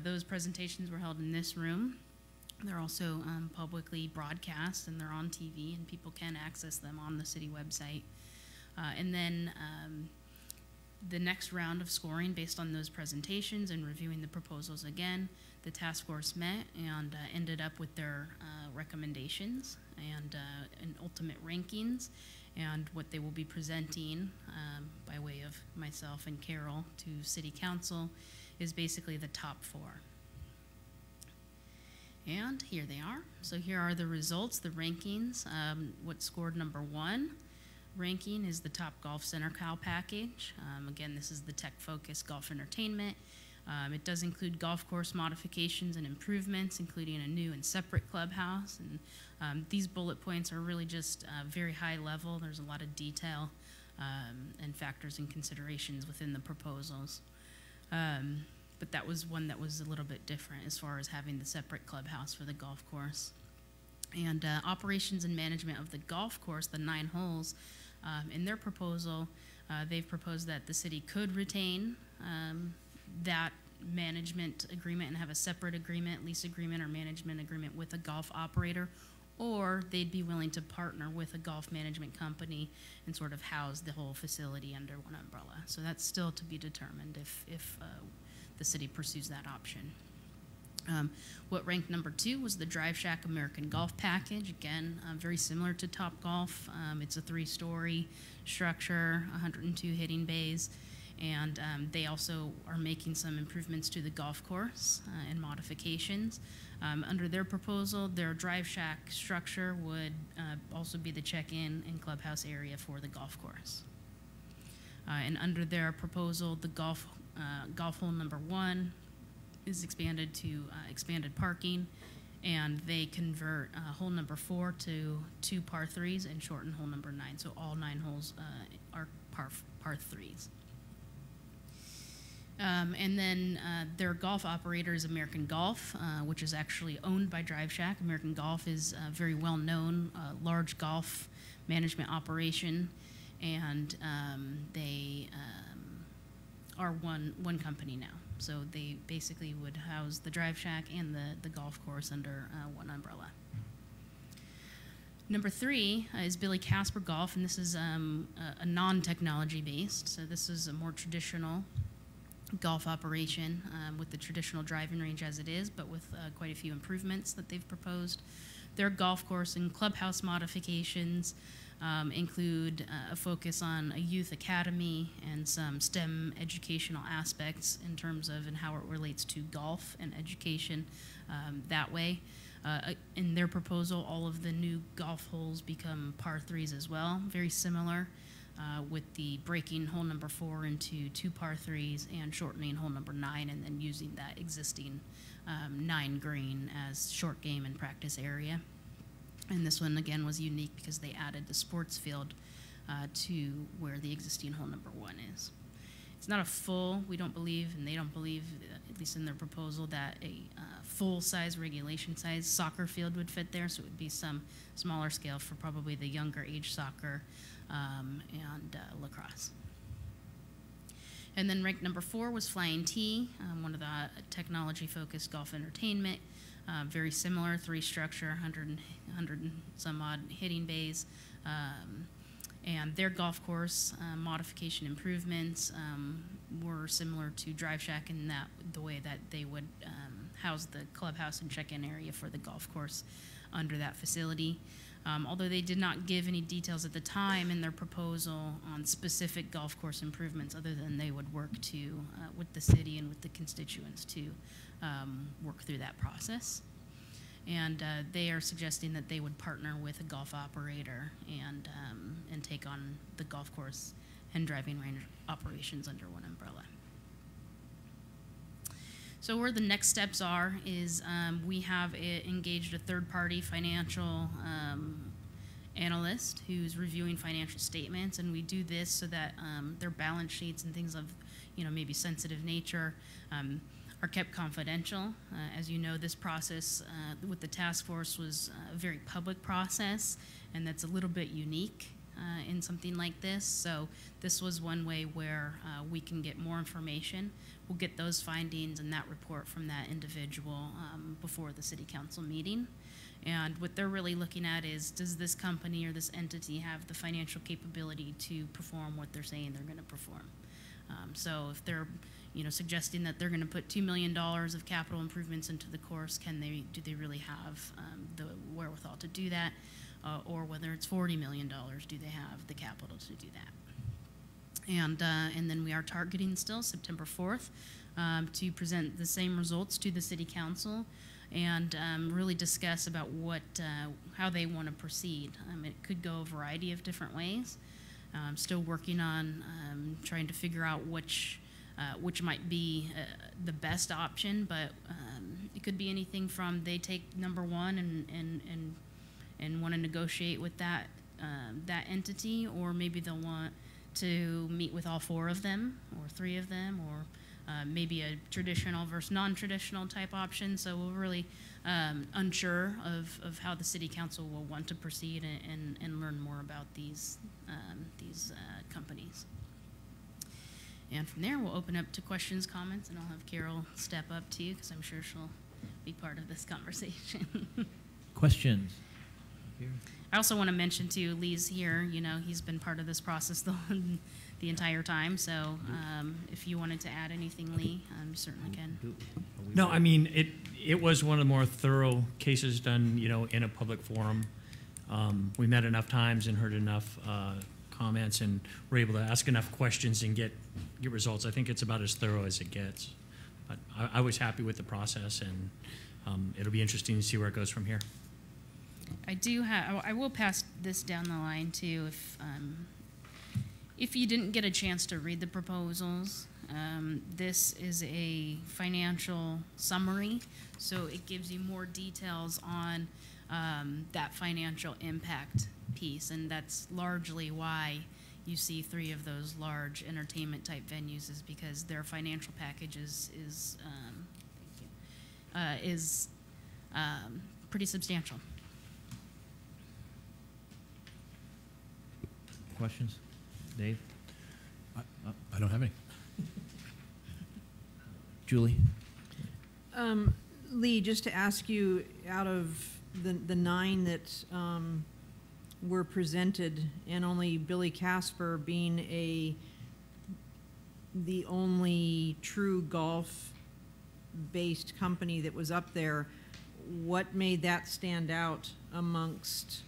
Those presentations were held in this room. They're also publicly broadcast, and they're on TV, and people can access them on the city website. And then the next round of scoring based on those presentations and reviewing the proposals again, the task force met and ended up with their recommendations and ultimate rankings, and what they will be presenting by way of myself and Carol to City Council is basically the top 4. And here they are. So here are the results, the rankings. What scored number 1 ranking is the Topgolf CenterCal package. Again, this is the tech-focused golf entertainment. It does include golf course modifications and improvements, including a new and separate clubhouse. And these bullet points are really just very high level. There's a lot of detail and factors and considerations within the proposals. But that was one that was a little bit different as far as having the separate clubhouse for the golf course. And operations and management of the golf course, the 9 holes, in their proposal, they've proposed that the city could retain that management agreement and have a separate agreement, lease agreement or management agreement with a golf operator, or they'd be willing to partner with a golf management company and sort of house the whole facility under one umbrella. So that's still to be determined if the city pursues that option. What ranked number 2 was the Drive Shack American Golf Package. Again, very similar to Topgolf. It's a 3-story structure, 102 hitting bays, and they also are making some improvements to the golf course and modifications. Under their proposal, their Drive Shack structure would also be the check-in and clubhouse area for the golf course. And under their proposal, the golf hole number 1 is expanded to expanded parking, and they convert hole number 4 to 2 par 3s and shorten hole number 9. So all 9 holes are par 3s. And then their golf operator is American Golf, which is actually owned by Drive Shack. American Golf is a very well-known large golf management operation, and they are one company now. So they basically would house the Drive Shack and the golf course under one umbrella. Number 3 is Billy Casper Golf, and this is a non-technology based. So this is a more traditional golf operation with the traditional driving range as it is, but with quite a few improvements that they've proposed. Their golf course and clubhouse modifications include a focus on a youth academy and some STEM educational aspects in terms of and how it relates to golf and education that way. In their proposal, all of the new golf holes become par 3s as well, very similar, with the breaking hole number 4 into 2 par 3s and shortening hole number 9, and then using that existing 9 green as short game and practice area. And this one, again, was unique because they added the sports field to where the existing hole number 1 is. It's not a full, we don't believe, and they don't believe, at least in their proposal, that a full-size, regulation-size soccer field would fit there, so it would be some smaller scale for probably the younger age soccer and lacrosse. And then ranked number 4 was Flying T, one of the technology-focused golf entertainment. Very similar, 3 structure, 100 and some odd hitting bays. And their golf course modification improvements were similar to Drive Shack in that the way that they would house the clubhouse and check-in area for the golf course under that facility. Although they did not give any details at the time in their proposal on specific golf course improvements, other than they would work to with the city and with the constituents to work through that process. And they are suggesting that they would partner with a golf operator and take on the golf course and driving range operations under one umbrella. So where the next steps are is we have engaged a third-party financial analyst who's reviewing financial statements, and we do this so that their balance sheets and things of maybe sensitive nature are kept confidential. As you know, this process with the task force was a very public process, and that's a little bit unique in something like this. So this was one way where we can get more information. We'll get those findings and that report from that individual before the city council meeting. And what they're really looking at is, does this company or this entity have the financial capability to perform what they're saying they're going to perform? So if they're suggesting that they're going to put $2 million of capital improvements into the course, do they really have the wherewithal to do that? Or whether it's $40 million, do they have the capital to do that? And then we are targeting still September 4th to present the same results to the city council and really discuss about how they want to proceed. It could go a variety of different ways. I'm still working on trying to figure out which might be the best option, but it could be anything from they take number 1 and want to negotiate with that entity, or maybe they'll want to meet with all 4 of them or 3 of them, or maybe a traditional versus non-traditional type option. So we're really unsure of how the city council will want to proceed and learn more about these companies. And from there, we'll open up to questions, comments, and I'll have Carol step up to you because I'm sure she'll be part of this conversation. Questions? I also want to mention too, Lee's here. You know, he's been part of this process the entire time. So if you wanted to add anything, Lee, you certainly can. No, I mean, it was one of the more thorough cases done, you know, in a public forum. We met enough times and heard enough comments and were able to ask enough questions and get results. I think it's about as thorough as it gets. But I was happy with the process, and it'll be interesting to see where it goes from here. I will pass this down the line too. If you didn't get a chance to read the proposals, this is a financial summary, so it gives you more details on that financial impact piece, and that's largely why you see 3 of those large entertainment type venues, is because their financial package is pretty substantial. Questions? Dave? I don't have any. Julie? Lee, just to ask you, out of the 9 that were presented, and only Billy Casper being the only true golf-based company that was up there, what made that stand out amongst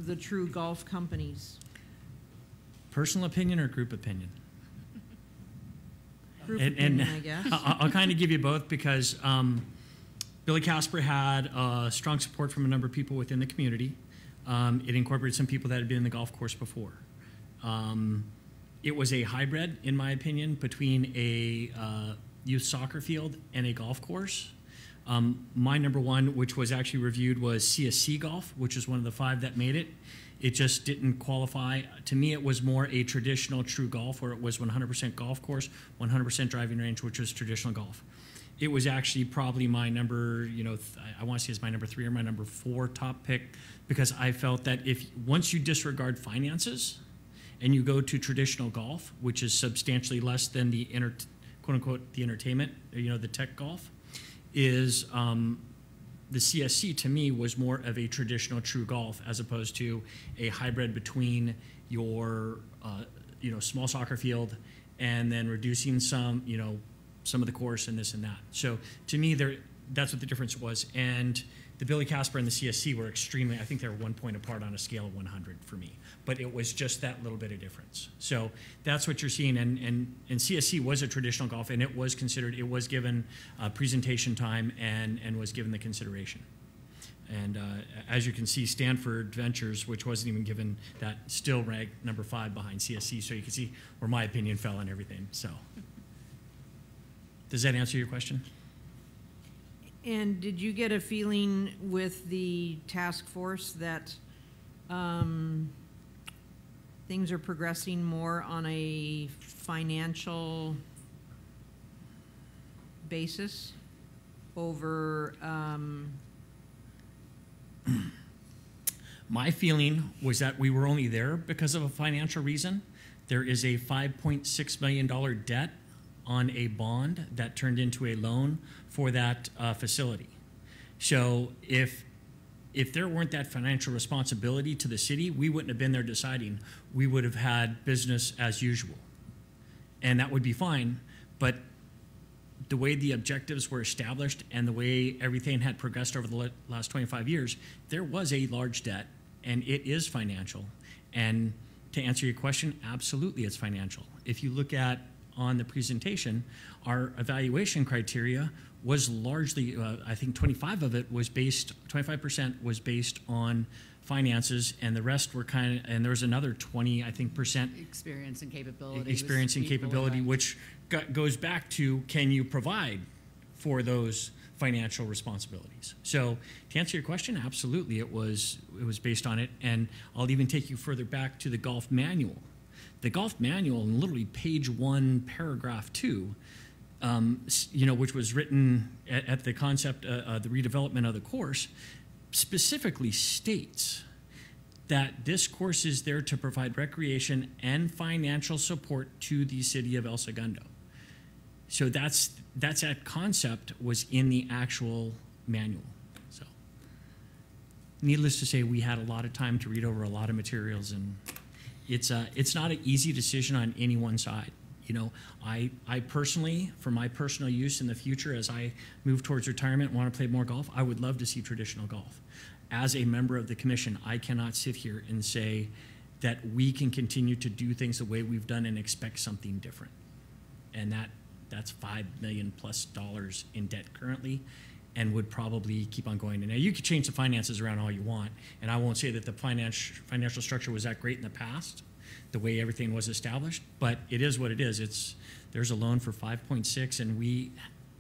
the true golf companies? Personal opinion or group opinion? Group opinion, I guess. I'll kind of give you both, because Billy Casper had strong support from a number of people within the community. It incorporated some people that had been in the golf course before. It was a hybrid, in my opinion, between a youth soccer field and a golf course. My number 1, which was actually reviewed, was CSC Golf, which is one of the 5 that made it. It just didn't qualify. To me, it was more a traditional true golf, where it was 100% golf course, 100% driving range, which was traditional golf. It was actually probably my number, you know, I want to say it's my number 3 or my number 4 top pick, because I felt that once you disregard finances and you go to traditional golf, which is substantially less than the quote unquote the entertainment, you know, the tech golf, is the CSC to me was more of a traditional true golf, as opposed to a hybrid between your you know, small soccer field and then reducing some, you know, some of the course and this and that. So to me, that's what the difference was. And the Billy Casper and the CSC were extremely, I think they were 1 point apart on a scale of 100 for me. But it was just that little bit of difference. So that's what you're seeing. And CSC was a traditional golf, and it was considered, it was given presentation time and was given the consideration. And as you can see, Stanford Ventures, which wasn't even given that, still ranked number 5 behind CSC. So you can see where my opinion fell on everything. So does that answer your question? And did you get a feeling with the task force that things are progressing more on a financial basis over? My feeling was that we were only there because of a financial reason. There is a $5.6 million debt on a bond that turned into a loan for that facility. So if there weren't that financial responsibility to the city, we wouldn't have been there deciding. We would have had business as usual. And that would be fine, but the way the objectives were established and the way everything had progressed over the last 25 years, there was a large debt, and it is financial. And to answer your question, absolutely it's financial. If you look at on the presentation, our evaluation criteria was largely, I think 25% was based on finances, and the rest were kind of, and there was another 20, I think, % experience and capability. Experience and capability, which goes back to, can you provide for those financial responsibilities? So to answer your question, absolutely, it was based on it, and I'll even take you further back to the golf manual. The golf manual, in literally page 1, paragraph 2, you know, which was written at the concept, the redevelopment of the course, specifically states that this course is there to provide recreation and financial support to the city of El Segundo. So that concept was in the actual manual. So needless to say, we had a lot of time to read over a lot of materials, and it's not an easy decision on any one side. You know, I personally, for my personal use in the future, as I move towards retirement and want to play more golf, I would love to see traditional golf. As a member of the commission, I cannot sit here and say that we can continue to do things the way we've done and expect something different. And that's $5 million plus in debt currently, and would probably keep on going. And now you could change the finances around all you want, and I won't say that the financial structure was that great in the past, the way everything was established, but it is what it is. There's a loan for 5.6, and we,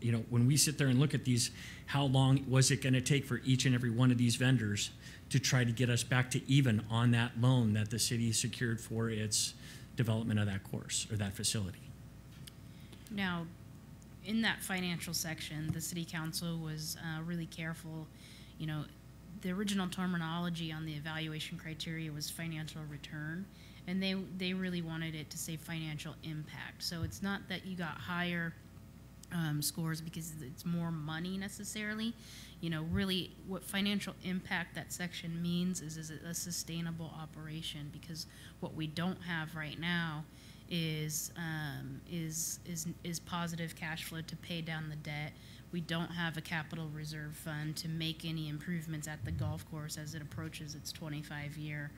you know, when we sit there and look at these, how long was it going to take for each and every one of these vendors to try to get us back to even on that loan that the city secured for its development of that course or that facility? Now, in that financial section, the city council was really careful. You know, the original terminology on the evaluation criteria was financial return, and they really wanted it to say financial impact. So it's not that you got higher scores because it's more money necessarily. You know, really what financial impact that section means is it a sustainable operation, because what we don't have right now is positive cash flow to pay down the debt. We don't have a capital reserve fund to make any improvements at the golf course as it approaches its 25-year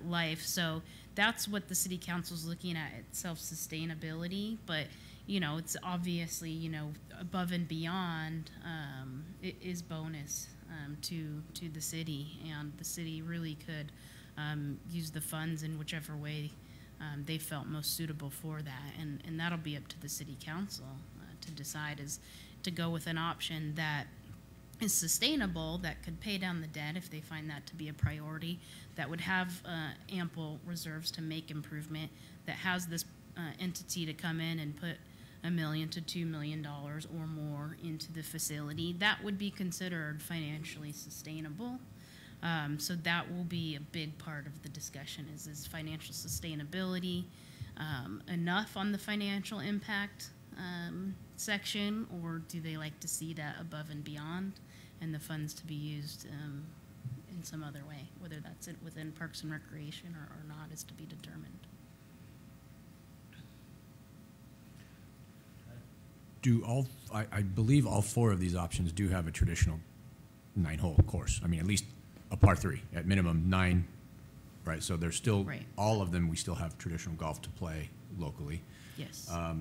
life. So that's what the city council is looking at, self-sustainability. But you know, it's obviously, you know, above and beyond it is bonus to the city, and the city really could use the funds in whichever way they felt most suitable for that, and that'll be up to the city council to decide, is to go with an option that is sustainable, that could pay down the debt if they find that to be a priority, that would have ample reserves to make improvement, that has this entity to come in and put $1 million to $2 million or more into the facility. That would be considered financially sustainable. So that will be a big part of the discussion, is financial sustainability enough on the financial impact section, or do they like to see that above and beyond and the funds to be used in some other way, whether that's within Parks and Recreation or not is to be determined. I believe all four of these options do have a traditional 9-hole course. I mean, at least a par 3, at minimum 9, right? So there's still, Right. all of them, we still have traditional golf to play locally. Yes. I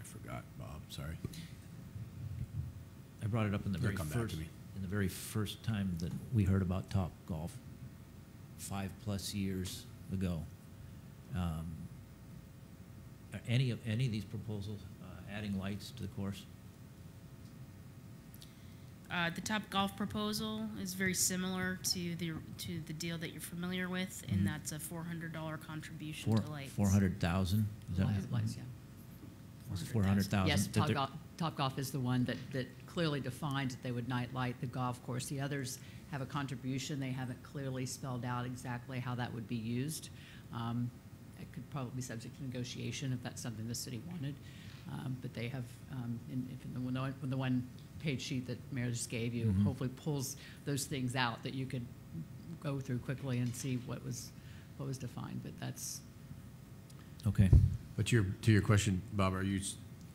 forgot, Bob, sorry. I brought it up in the It'll very come back to first, me. in the very first time that we heard about Top Golf, 5+ years ago. Are any of these proposals adding lights to the course? The Top Golf proposal is very similar to the deal that you're familiar with, and that's a $400 contribution to lights. 400,000? Is that Lights, yeah. Was it 400,000? Yes, Top Golf is the one that clearly defines that they would night light the golf course. The others have a contribution. They haven't clearly spelled out exactly how that would be used. It could probably be subject to negotiation if that's something the city wanted. But they have, when the one page sheet that Mayor just gave you, hopefully pulls those things out that you could go through quickly and see what was defined. But that's okay. But to your question, Bob, are you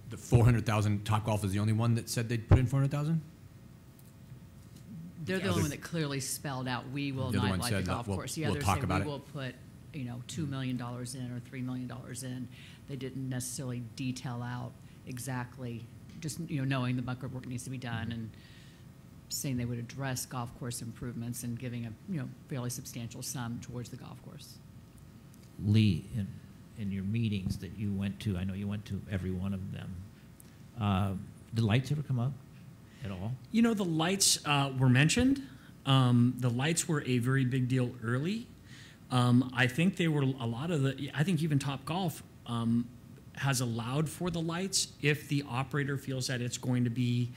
the 400,000? Top Golf is the only one that said they'd put in 400,000. they're the only one that clearly spelled out we will The other night one light said the that golf we'll- course. The we'll others talk say about we it. will put $2 million in or $3 million in. They didn't necessarily detail out exactly, just knowing the bunker work needs to be done and saying they would address golf course improvements and giving a fairly substantial sum towards the golf course. Lee, in your meetings that you went to, I know you went to every one of them. Did lights ever come up at all? The lights were mentioned. The lights were a very big deal early. I think they were I think even Top Golf has allowed for the lights if the operator feels that it's going to be,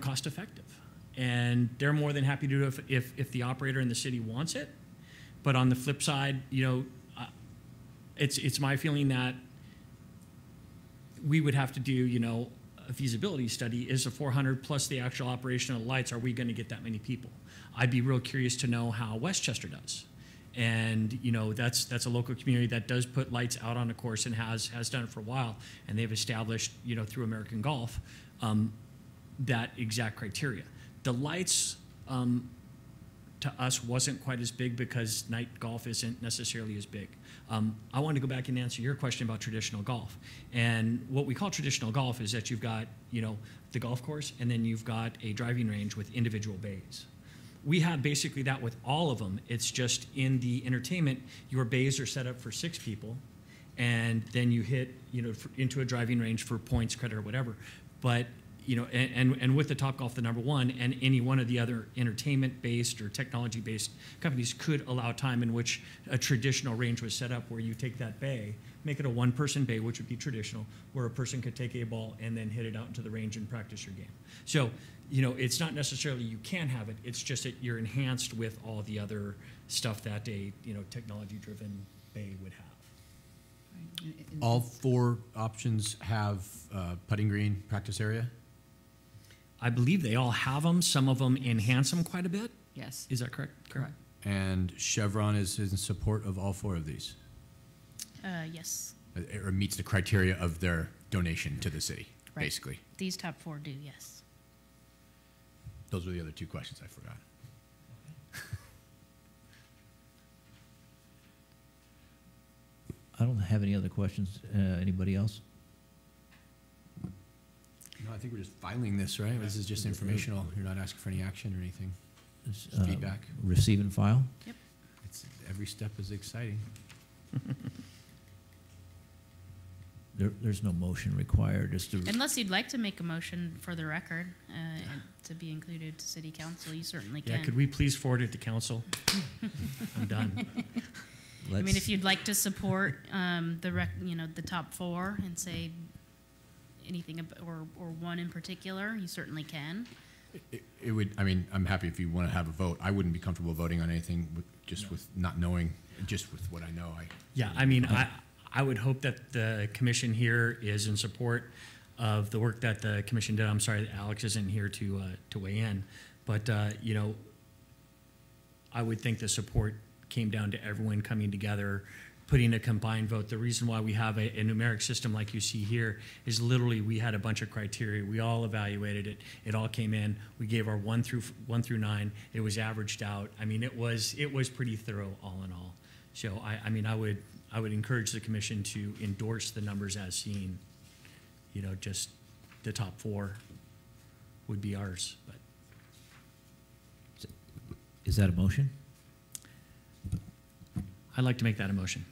cost effective. And they're more than happy to do it if the operator in the city wants it. But on the flip side, it's my feeling that we would have to do, a feasibility study is the 400 plus the actual operation of the lights. Are we going to get that many people? I'd be real curious to know how Westchester does. And you know, that's a local community that does put lights out on the course and has done it for a while, and they've established, you know, through American Golf, that exact criteria. The lights to us wasn't quite as big because night golf isn't necessarily as big. I want to go back and answer your question about traditional golf. And what we call traditional golf is that you've got, you know, the golf course, and then you've got a driving range with individual bays. We have basically that with all of them. It's just in the entertainment, your bays are set up for 6 people, and then you hit, you know, into a driving range for points, credit, or whatever. But you know, and with the Topgolf, the #1, and any one of the other entertainment-based or technology-based companies could allow time in which a traditional range was set up, where you take that bay, make it a one-person bay, which would be traditional, where a person could take a ball and then hit it out into the range and practice your game. So, you know, it's not necessarily you can have it, it's just that you're enhanced with all the other stuff that a, you know, technology-driven bay would have. All 4 options have putting green practice area? I believe they all have them. Some of them enhance them quite a bit. Yes. Is that correct? Correct. And Chevron is in support of all 4 of these? Yes. Or meets the criteria of their donation to the city, Right. basically. These top 4 do, yes. Those were the other 2 questions I forgot. I don't have any other questions. Anybody else? No, I think we're just filing this, right? This is just informational. You're not asking for any action or anything. Just feedback. Receive and file? Yep. Every step is exciting. There's no motion required, just to... Unless you'd like to make a motion for the record to be included to city council, you certainly can. Yeah, could we please forward it to council? I'm done. I mean, if you'd like to support the top 4 and say anything or one in particular, you certainly can. It would. I mean, I'm happy if you want to have a vote. I wouldn't be comfortable voting on anything with not knowing, just with what I know. Yeah, I mean, I would hope that the commission here is in support of the work that the commission did. I'm sorry that Alex isn't here to weigh in, but you know, I would think the support came down to everyone coming together, putting a combined vote. The reason why we have a numeric system like you see here is literally we had a bunch of criteria. We all evaluated it. It all came in. We gave our 1 through 9. It was averaged out. I mean, it was pretty thorough all in all. So I mean, I would encourage the commission to endorse the numbers as seen. You know, just the top 4 would be ours. But is that a motion? I'd like to make that a motion.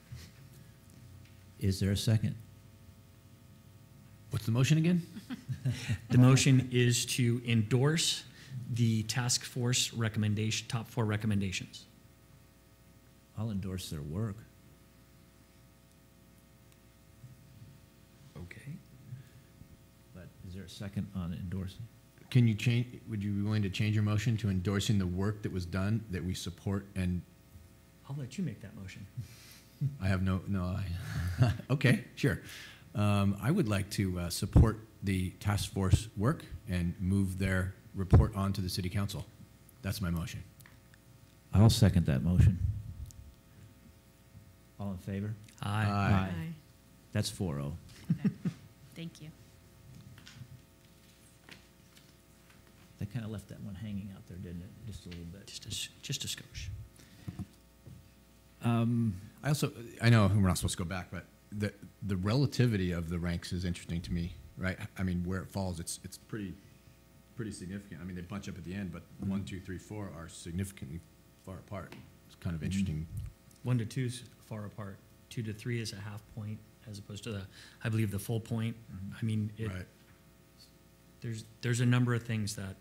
Is there a second? What's the motion again? The motion is to endorse the task force recommendation, top 4 recommendations. I'll endorse their work. Okay. But is there a second on endorsing? Can you change? Would you be willing to change your motion to endorsing the work that was done that we support? And I'll let you make that motion. I have no. Okay, sure. I would like to support the task force work and move their report on to the city council. That's my motion. I'll second that motion. All in favor? Aye. Aye. That's 4-0. Okay. Thank you. They kind of left that one hanging out there, didn't it? Just a little bit. Just a skosh. I know we're not supposed to go back, but the relativity of the ranks is interesting to me, right? I mean, where it falls, it's pretty significant. I mean, they bunch up at the end, but 1, 2, 3, 4 are significantly far apart. It's kind of interesting. 1 to 2 is far apart. 2 to 3 is a half point, as opposed to I believe the full point. I mean, Right. There's a number of things that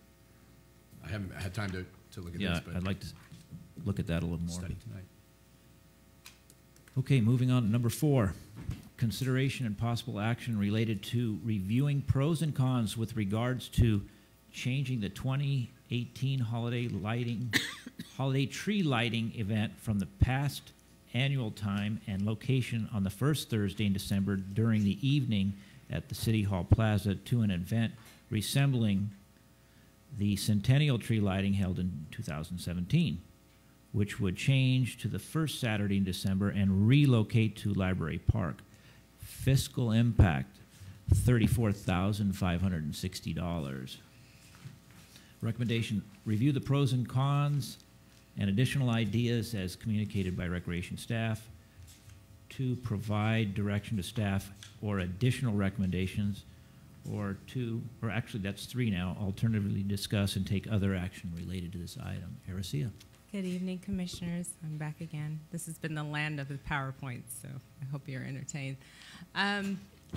I haven't had time to look at Yeah, this, but I'd like to look at that a little more. study tonight. Okay, moving on to number 4. Consideration and possible action related to reviewing pros and cons with regards to changing the 2018 holiday tree lighting event from the past annual time and location on the first Thursday in December during the evening at the City Hall Plaza to an event resembling the centennial tree lighting held in 2017, which would change to the first Saturday in December and relocate to Library Park. Fiscal impact, $34,560. Recommendation, review the pros and cons and additional ideas as communicated by Recreation staff. 2, provide direction to staff or additional recommendations. Or 2, or actually that's 3 now, alternatively discuss and take other action related to this item. Aricia. Good evening, Commissioners. I'm back again. This has been the land of the PowerPoint, so I hope you're entertained.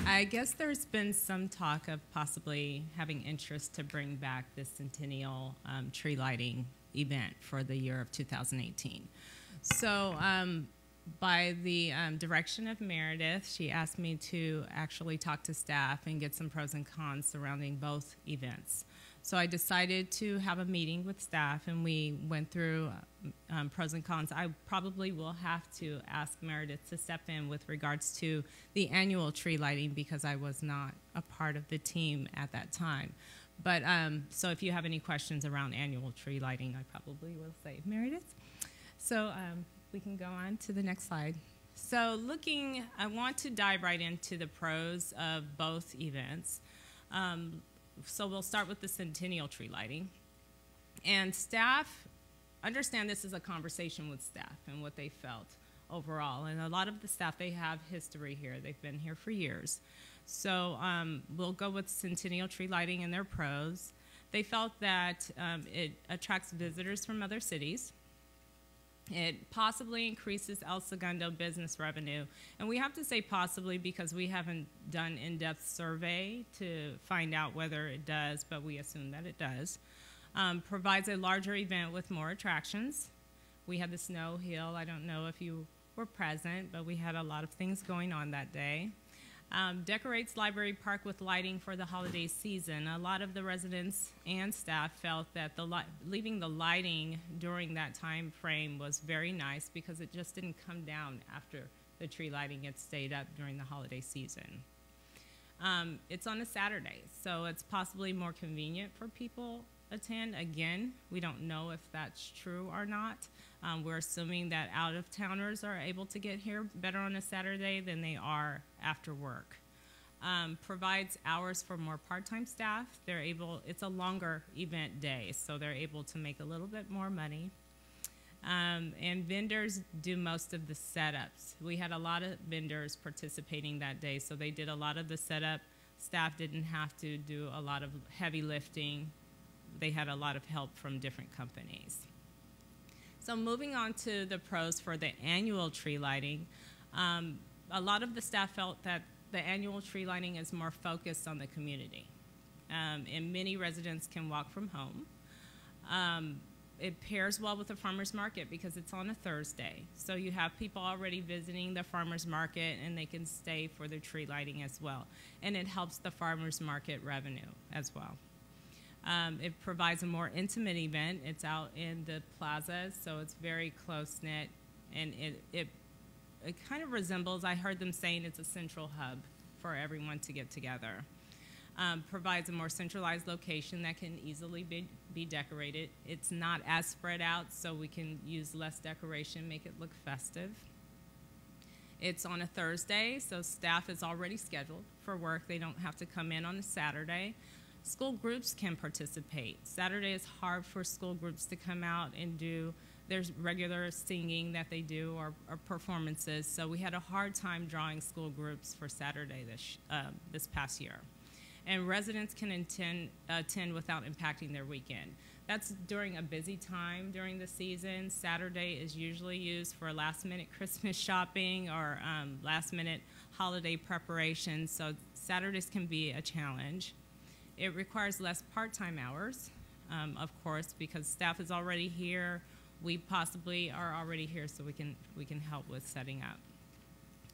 I guess there's been some talk of possibly having interest to bring back this centennial tree lighting event for the year of 2018. So by the direction of Meredith, she asked me to actually talk to staff and get some pros and cons surrounding both events. So I decided to have a meeting with staff, and we went through pros and cons. I probably will have to ask Meredith to step in with regards to the annual tree lighting because I was not a part of the team at that time. But so if you have any questions around annual tree lighting, I probably will say Meredith. So we can go on to the next slide. So I want to dive right into the pros of both events. So we'll start with the centennial tree lighting. And staff, understand this is a conversation with staff and what they felt overall. And a lot of the staff, they have history here. They've been here for years. So we'll go with centennial tree lighting and their pros. They felt that it attracts visitors from other cities. It possibly increases El Segundo business revenue. And we have to say possibly because we haven't done in-depth survey to find out whether it does, but we assume that it does. Provides a larger event with more attractions. We had the Snow Hill. I don't know if you were present, but we had a lot of things going on that day. Decorates Library Park with lighting for the holiday season. A lot of the residents and staff felt that leaving the lighting during that time frame was very nice because it just didn't come down after the tree lighting. It stayed up during the holiday season. It's on a Saturday, so it's possibly more convenient for people attend. Again, we don't know if that's true or not. We're assuming that out-of-towners are able to get here better on a Saturday than they are after work. Provides hours for more part-time staff. It's a longer event day, so they're able to make a little bit more money. And vendors do most of the setups. We had a lot of vendors participating that day, so they did a lot of the setup. Staff didn't have to do a lot of heavy lifting. They had a lot of help from different companies. So moving on to the pros for the annual tree lighting, a lot of the staff felt that the annual tree lighting is more focused on the community. And many residents can walk from home. It pairs well with the farmer's market because it's on a Thursday. So you have people already visiting the farmer's market and they can stay for the tree lighting as well. And it helps the farmer's market revenue as well. It provides a more intimate event. It's out in the plaza, so it's very close-knit, and it kind of resembles, I heard them saying it's a central hub for everyone to get together. Provides a more centralized location that can easily be decorated. It's not as spread out, so we can use less decoration, make it look festive. It's on a Thursday, so staff is already scheduled for work. They don't have to come in on a Saturday. School groups can participate. Saturday is hard for school groups to come out and do their regular singing that they do or performances, so we had a hard time drawing school groups for Saturday this past year. And residents can attend without impacting their weekend. That's during a busy time during the season. Saturday is usually used for last-minute Christmas shopping or last-minute holiday preparations, so Saturdays can be a challenge. It requires less part-time hours, of course, because staff is already here. We possibly are already here, so we can help with setting up.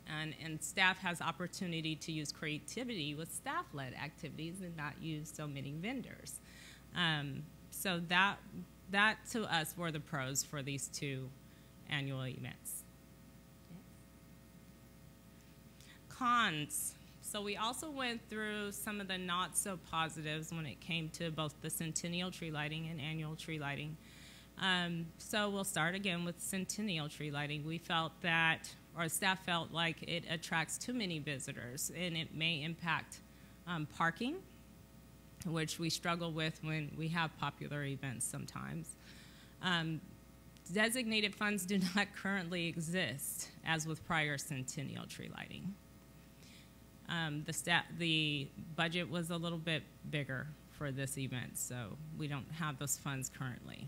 And staff has opportunity to use creativity with staff-led activities and not use so many vendors. So that to us were the pros for these two annual events. Cons. So we also went through some of the not so positives when it came to both the centennial tree lighting and annual tree lighting. So we'll start again with centennial tree lighting. We felt that, or staff felt like it attracts too many visitors and it may impact parking, which we struggle with when we have popular events sometimes. Designated funds do not currently exist, as with prior centennial tree lighting. The budget was a little bit bigger for this event, so we don't have those funds currently.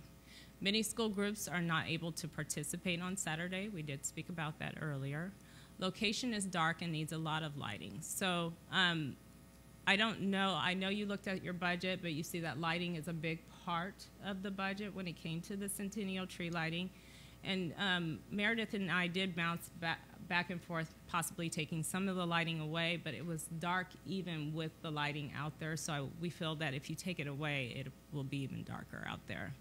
Many school groups are not able to participate on Saturday. We did speak about that earlier. Location is dark and needs a lot of lighting. So I don't know, I know you looked at your budget, but you see that lighting is a big part of the budget when it came to the centennial tree lighting. And Meredith and I did bounce back and forth, possibly taking some of the lighting away, but it was dark even with the lighting out there. So we feel that if you take it away, it will be even darker out there.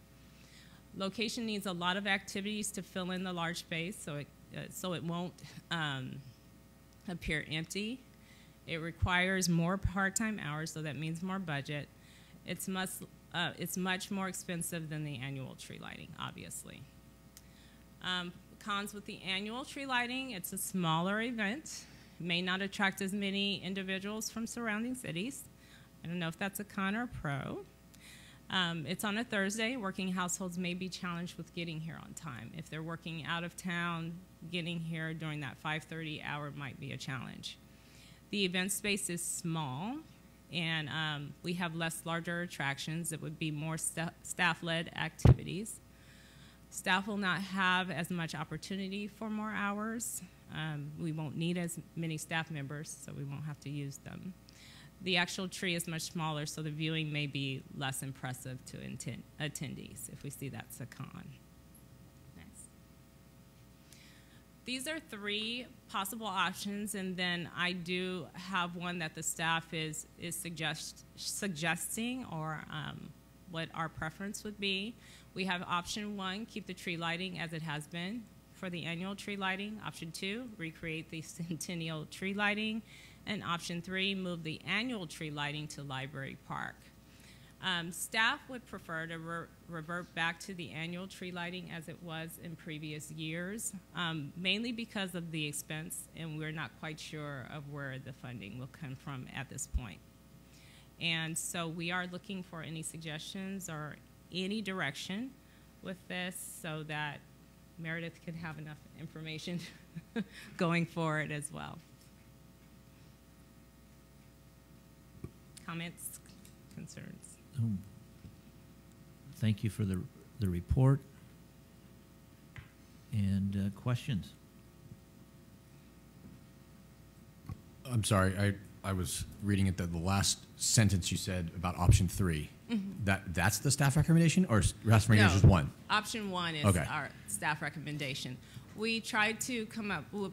Location needs a lot of activities to fill in the large space, so it won't appear empty. It requires more part-time hours, so that means more budget. It's much more expensive than the annual tree lighting, obviously. Cons with the annual tree lighting: it's a smaller event. It may not attract as many individuals from surrounding cities. I don't know if that's a con or a pro. It's on a Thursday. Working households may be challenged with getting here on time. If they're working out of town, getting here during that 5:30 hour might be a challenge. The event space is small, and we have larger attractions. It would be more staff-led activities. Staff will not have as much opportunity for more hours. We won't need as many staff members, so we won't have to use them. The actual tree is much smaller, so the viewing may be less impressive to attendees, if we see that's a con. Next. These are 3 possible options, and then I do have one that the staff is suggesting, or what our preference would be. We have option 1, keep the tree lighting as it has been for the annual tree lighting. Option 2, recreate the centennial tree lighting. And option 3, move the annual tree lighting to Library Park. Staff would prefer to revert back to the annual tree lighting as it was in previous years, mainly because of the expense, and we're not quite sure of where the funding will come from at this point. And so we are looking for any suggestions or any direction with this so that Meredith could have enough information going forward as well. Comments, concerns? Thank you for the report. And questions? I'm sorry, I was reading it, the last sentence you said about option 3. Mm-hmm. That's the staff recommendation, or staff recommendation is just 1? Option 1 is our staff recommendation. We tried to come up with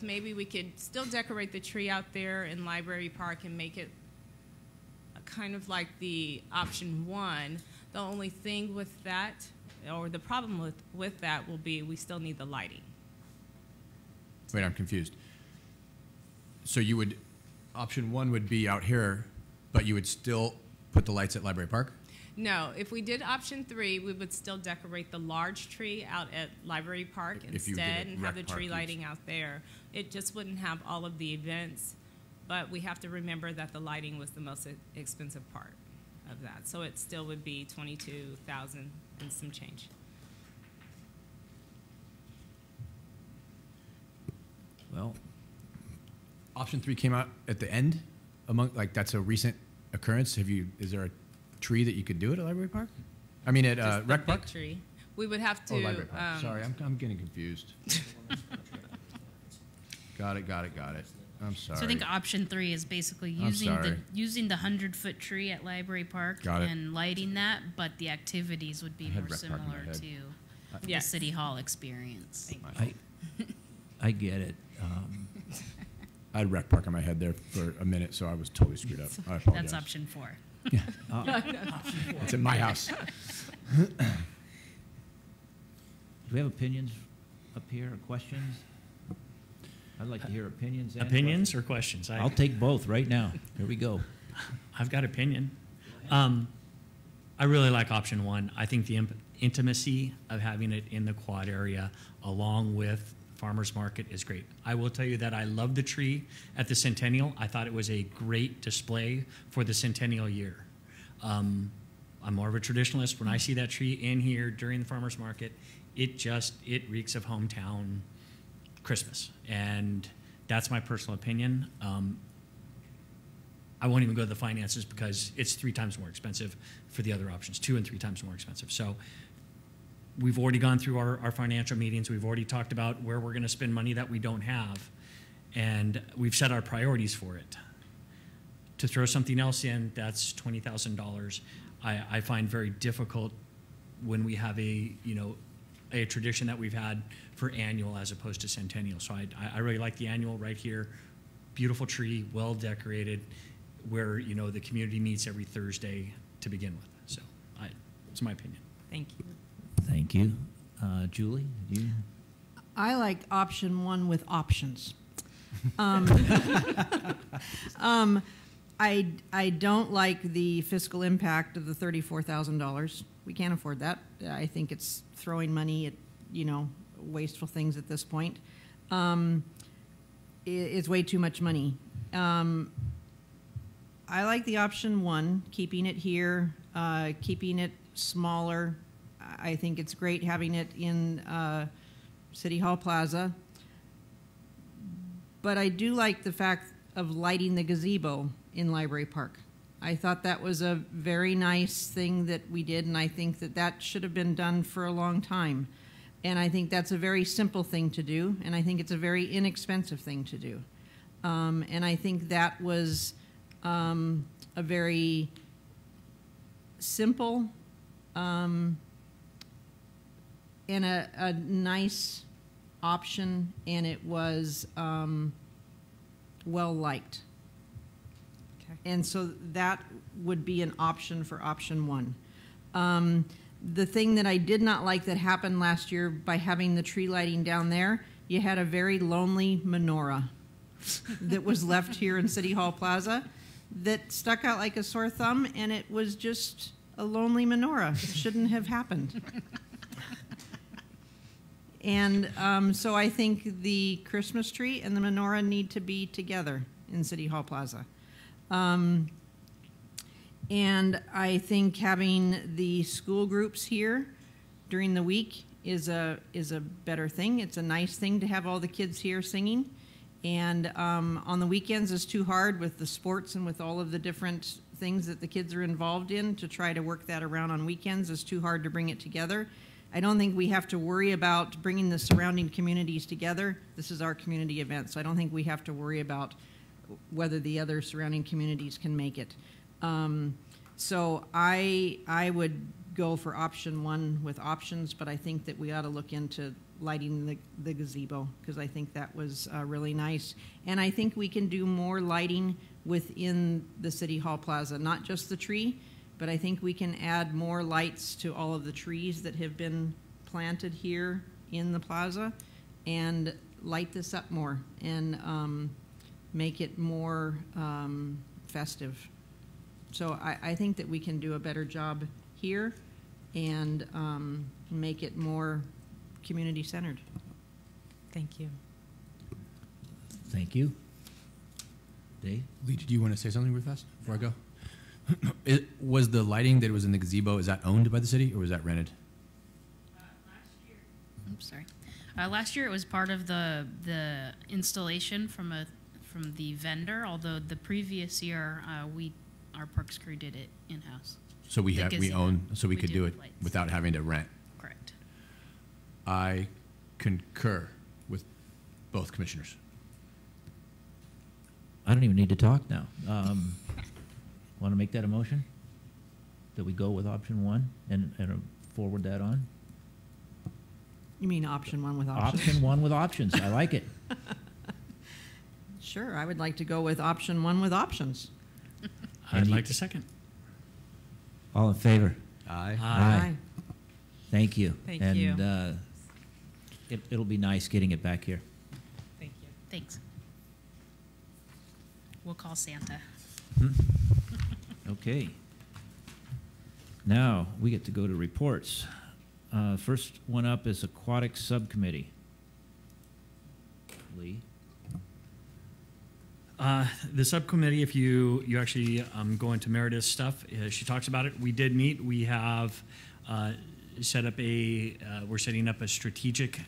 maybe we could still decorate the tree out there in Library Park and make it kind of like the option 1. The only thing with that, or the problem with that, will be we still need the lighting. Wait, I'm confused. So you would, option 1 would be out here, but you would still put the lights at Library Park? No, if we did option 3, we would still decorate the large tree out at Library Park instead and have the tree lighting out there. It just wouldn't have all of the events, but we have to remember that the lighting was the most expensive part of that. So it still would be $22,000 and some change. Well, option 3 came out at the end. That's a recent occurrence. Is there a tree that you could do it at Library Park? I mean, at Rec Park? Tree. We would have to. Oh, Library Park. Sorry, I'm getting confused. Got it. I'm sorry. So I think option 3 is basically using the 100-foot tree at Library Park and lighting that, but the activities would be more similar to the City Hall experience. I get it. I had Rec Park in my head there for a minute, so I was totally screwed up. I apologize. That's option 4. Yeah. It's in my house. Do we have opinions up here or questions? I'd like to hear opinions. And Opinions questions. or questions? I'll take both right now. Here we go. I've got opinion. I really like option one. I think the intimacy of having it in the quad area along with farmers market is great. I will tell you that I love the tree at the Centennial. I thought it was a great display for the Centennial year. I'm more of a traditionalist. When I see that tree in here during the farmers market, it reeks of hometown Christmas. And that's my personal opinion. I won't even go to the finances because it's 3 times more expensive for the other options, 2 and 3 times more expensive. So we've already gone through our financial meetings. We've already talked about where we're going to spend money that we don't have. And we've set our priorities for it. To throw something else in, that's $20,000. I find very difficult when we have a tradition that we've had for annual as opposed to centennial. So I really like the annual right here. Beautiful tree, well decorated, where the community meets every Thursday to begin with. So it's my opinion. Thank you. Thank you. Julie, do you? I like option one with options. I don't like the fiscal impact of the $34,000. We can't afford that. I think it's throwing money at, wasteful things at this point. It's way too much money. I like the option one, keeping it here, keeping it smaller. I think it's great having it in City Hall Plaza. But I do like the fact of lighting the gazebo in Library Park. I thought that was a very nice thing that we did, and I think that should have been done for a long time. And I think that's a very simple thing to do, and I think it's a very inexpensive thing to do. And I think that was a very simple and a nice option, and it was well liked. Okay. And so that would be an option for option one. The thing that I did not like that happened last year by having the tree lighting down there, you had a very lonely menorah that was left here in City Hall Plaza that stuck out like a sore thumb, and it was just a lonely menorah. It shouldn't have happened. And so I think the Christmas tree and the menorah need to be together in City Hall Plaza. And I think having the school groups here during the week is a better thing. It's a nice thing to have all the kids here singing. And on the weekends is too hard with the sports and with all of the different things that the kids are involved in. To try to work that around on weekends is too hard to bring it together. I don't think we have to worry about bringing the surrounding communities together. This is our community event, so I don't think we have to worry about whether the other surrounding communities can make it. So I would go for option one with options, but I think that we ought to look into lighting the gazebo, because I think that was really nice. And I think we can do more lighting within the City Hall Plaza, not just the tree, but I think we can add more lights to all of the trees that have been planted here in the plaza and light this up more and make it more festive. So I think that we can do a better job here and make it more community-centered. Thank you. Thank you. Dave? Lee, did you want to say something real fast before I go? Was the lighting that was in the gazebo, is that owned by the city or was that rented? Last year it was part of the installation from the vendor, although the previous year our parks crew did it in-house. So we own, so we could do it lights. without having to rent. Correct. I concur with both commissioners. I don't even need to talk now. Want to make that a motion? That we go with option one and forward that on? You mean option one with options? Option one with options. I like it. Sure, I would like to go with option one with options. I'd like to second. All in favor? Aye. Aye. Thank you. Thank and, you. It'll be nice getting it back here. Thank you. Thanks. We'll call Santa. Okay. Now, we get to go to reports. First one up is Aquatic Subcommittee. Lee? The subcommittee, if you actually go into Meredith's stuff, she talks about it. We did meet. We have set up we're setting up a strategic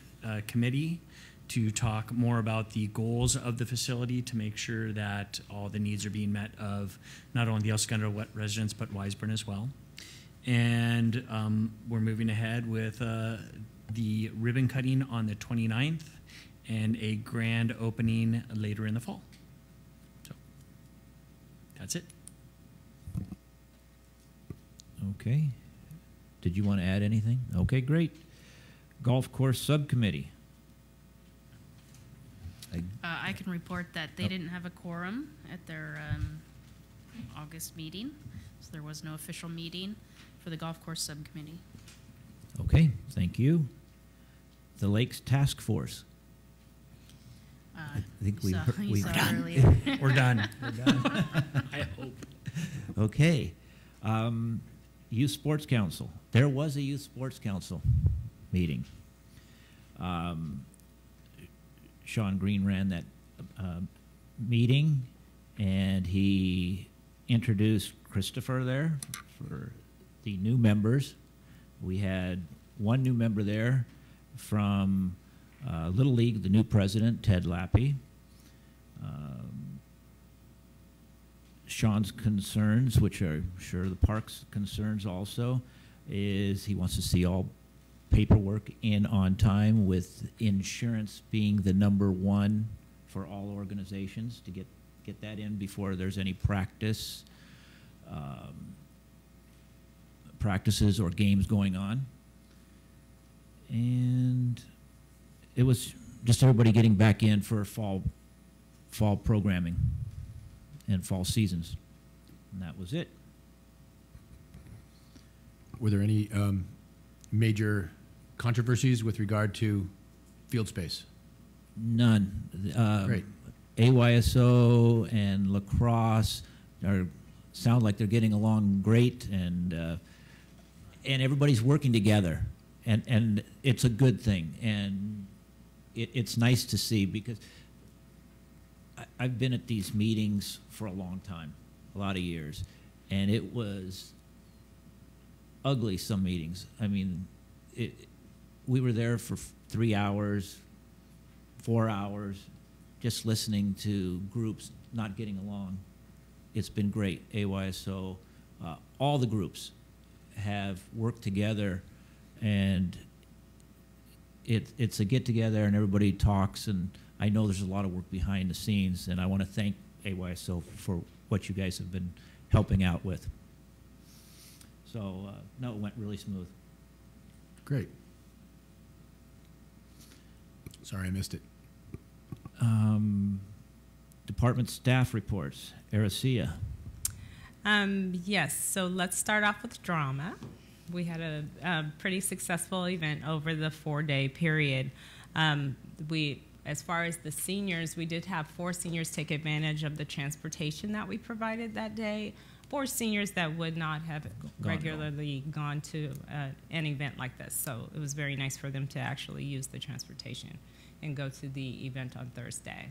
committee to talk more about the goals of the facility to make sure that all the needs are being met of not only the El Segundo wet residents, but Wiseburn as well. And we're moving ahead with the ribbon cutting on the 29th and a grand opening later in the fall. So that's it. Okay. Did you want to add anything? Okay, great. Golf Course Subcommittee. I can report that they didn't have a quorum at their August meeting, so there was no official meeting for the Golf Course Subcommittee. Okay, thank you. The Lakes Task Force. I think we're done. We're done. We're done. I hope. Okay. Youth Sports Council. There was a Youth Sports Council meeting. Sean Green ran that meeting, and he introduced Christopher there for the new members. We had one new member there from Little League, the new president, Ted Lappy. Sean's concerns, which are sure the park's concerns also, is he wants to see all paperwork in on time, with insurance being the #1 for all organizations, to get that in before there's any practices or games going on. And it was just everybody getting back in for fall programming and fall seasons. And that was it. Were there any major controversies with regard to field space? None. Great. AYSO and lacrosse sound like they're getting along great, and everybody's working together, and it's a good thing, and it's nice to see, because I've been at these meetings for a long time, a lot of years, and it was ugly, some meetings. I mean, we were there for 3 hours, 4 hours, just listening to groups not getting along. It's been great. AYSO, all the groups have worked together, and it's a get-together, and everybody talks, and I know there's a lot of work behind the scenes, and I want to thank AYSO for what you guys have been helping out with. So, no, it went really smooth. Great. Sorry, I missed it. Department staff reports. Aricia. Yes, so let's start off with drama. We had a pretty successful event over the 4-day period. As far as the seniors, we did have 4 seniors take advantage of the transportation that we provided that day. 4 seniors that would not have regularly gone to an event like this. So it was very nice for them to actually use the transportation and go to the event on Thursday.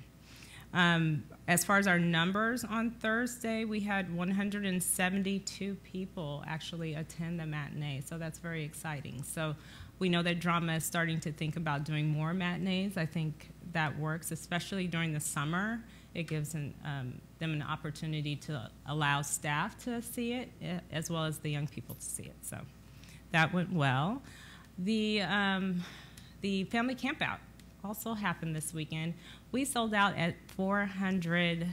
As far as our numbers on Thursday, we had 172 people actually attend the matinee, so that's very exciting. So we know that drama is starting to think about doing more matinees. I think that works, especially during the summer. It gives them an opportunity to allow staff to see it, as well as the young people to see it. So that went well. The family campout also happened this weekend. We sold out at 400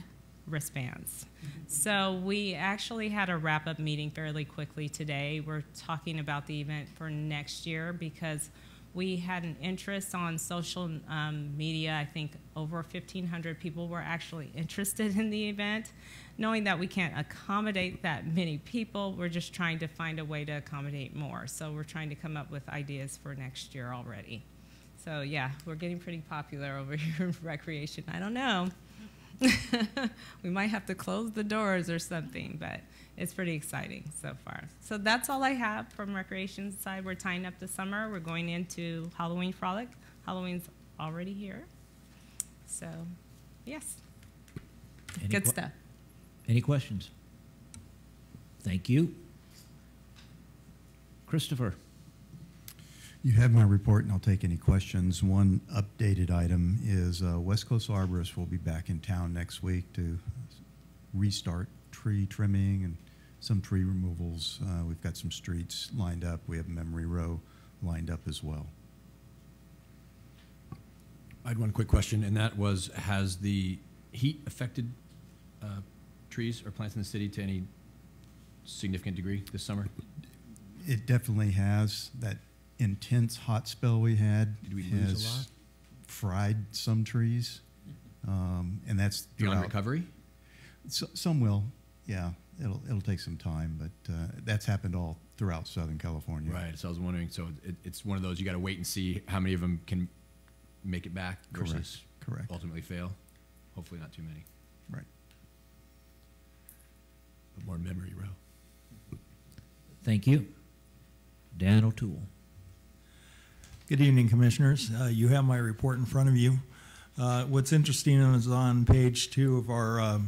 wristbands. So we actually had a wrap-up meeting fairly quickly today. We're talking about the event for next year because we had an interest on social media. I think over 1,500 people were actually interested in the event. Knowing that we can't accommodate that many people, we're just trying to find a way to accommodate more. So we're trying to come up with ideas for next year already. So yeah, we're getting pretty popular over here in recreation. I don't know. We might have to close the doors or something, but it's pretty exciting so far. So that's all I have from recreation side. We're tying up the summer. We're going into Halloween frolic. Halloween's already here. So, yes. Good stuff. Any questions? Thank you. Christopher. You have my report, and I'll take any questions. One updated item is West Coast Arborists will be back in town next week to restart tree trimming and some tree removals. We've got some streets lined up. We have Memory Row lined up as well. I had one quick question, and that was, has the heat affected trees or plants in the city to any significant degree this summer? It definitely has. That intense hot spell we had Did we lose a lot? fried some trees, and that's Beyond recovery? Some will, yeah. It'll take some time, but that's happened all throughout Southern California. Right. So I was wondering. So it's one of those you got to wait and see how many of them can make it back versus Correct. ultimately fail. Hopefully not too many. Right. But more Memory Row. Thank you. Dan O'Toole. Good evening, Commissioners. You have my report in front of you. What's interesting is on page 2 of our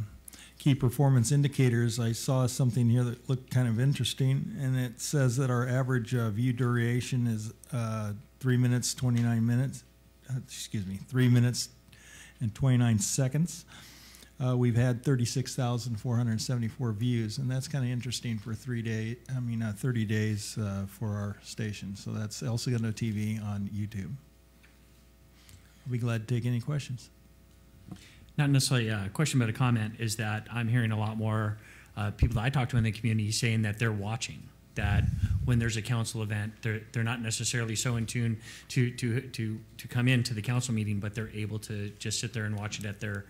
key performance indicators, I saw something here that looked kind of interesting, and it says that our average view duration is 3 minutes, 29 minutes, 3 minutes and 29 seconds. We've had 36,474 views, and that's kind of interesting for 30 days for our station. So that's El Segundo TV on YouTube. I'll be glad to take any questions. Not necessarily a question, but a comment, is that I'm hearing a lot more people that I talk to in the community saying that they're watching, that when there's a council event, they're not necessarily so in tune to come into the council meeting, but they're able to just sit there and watch it at their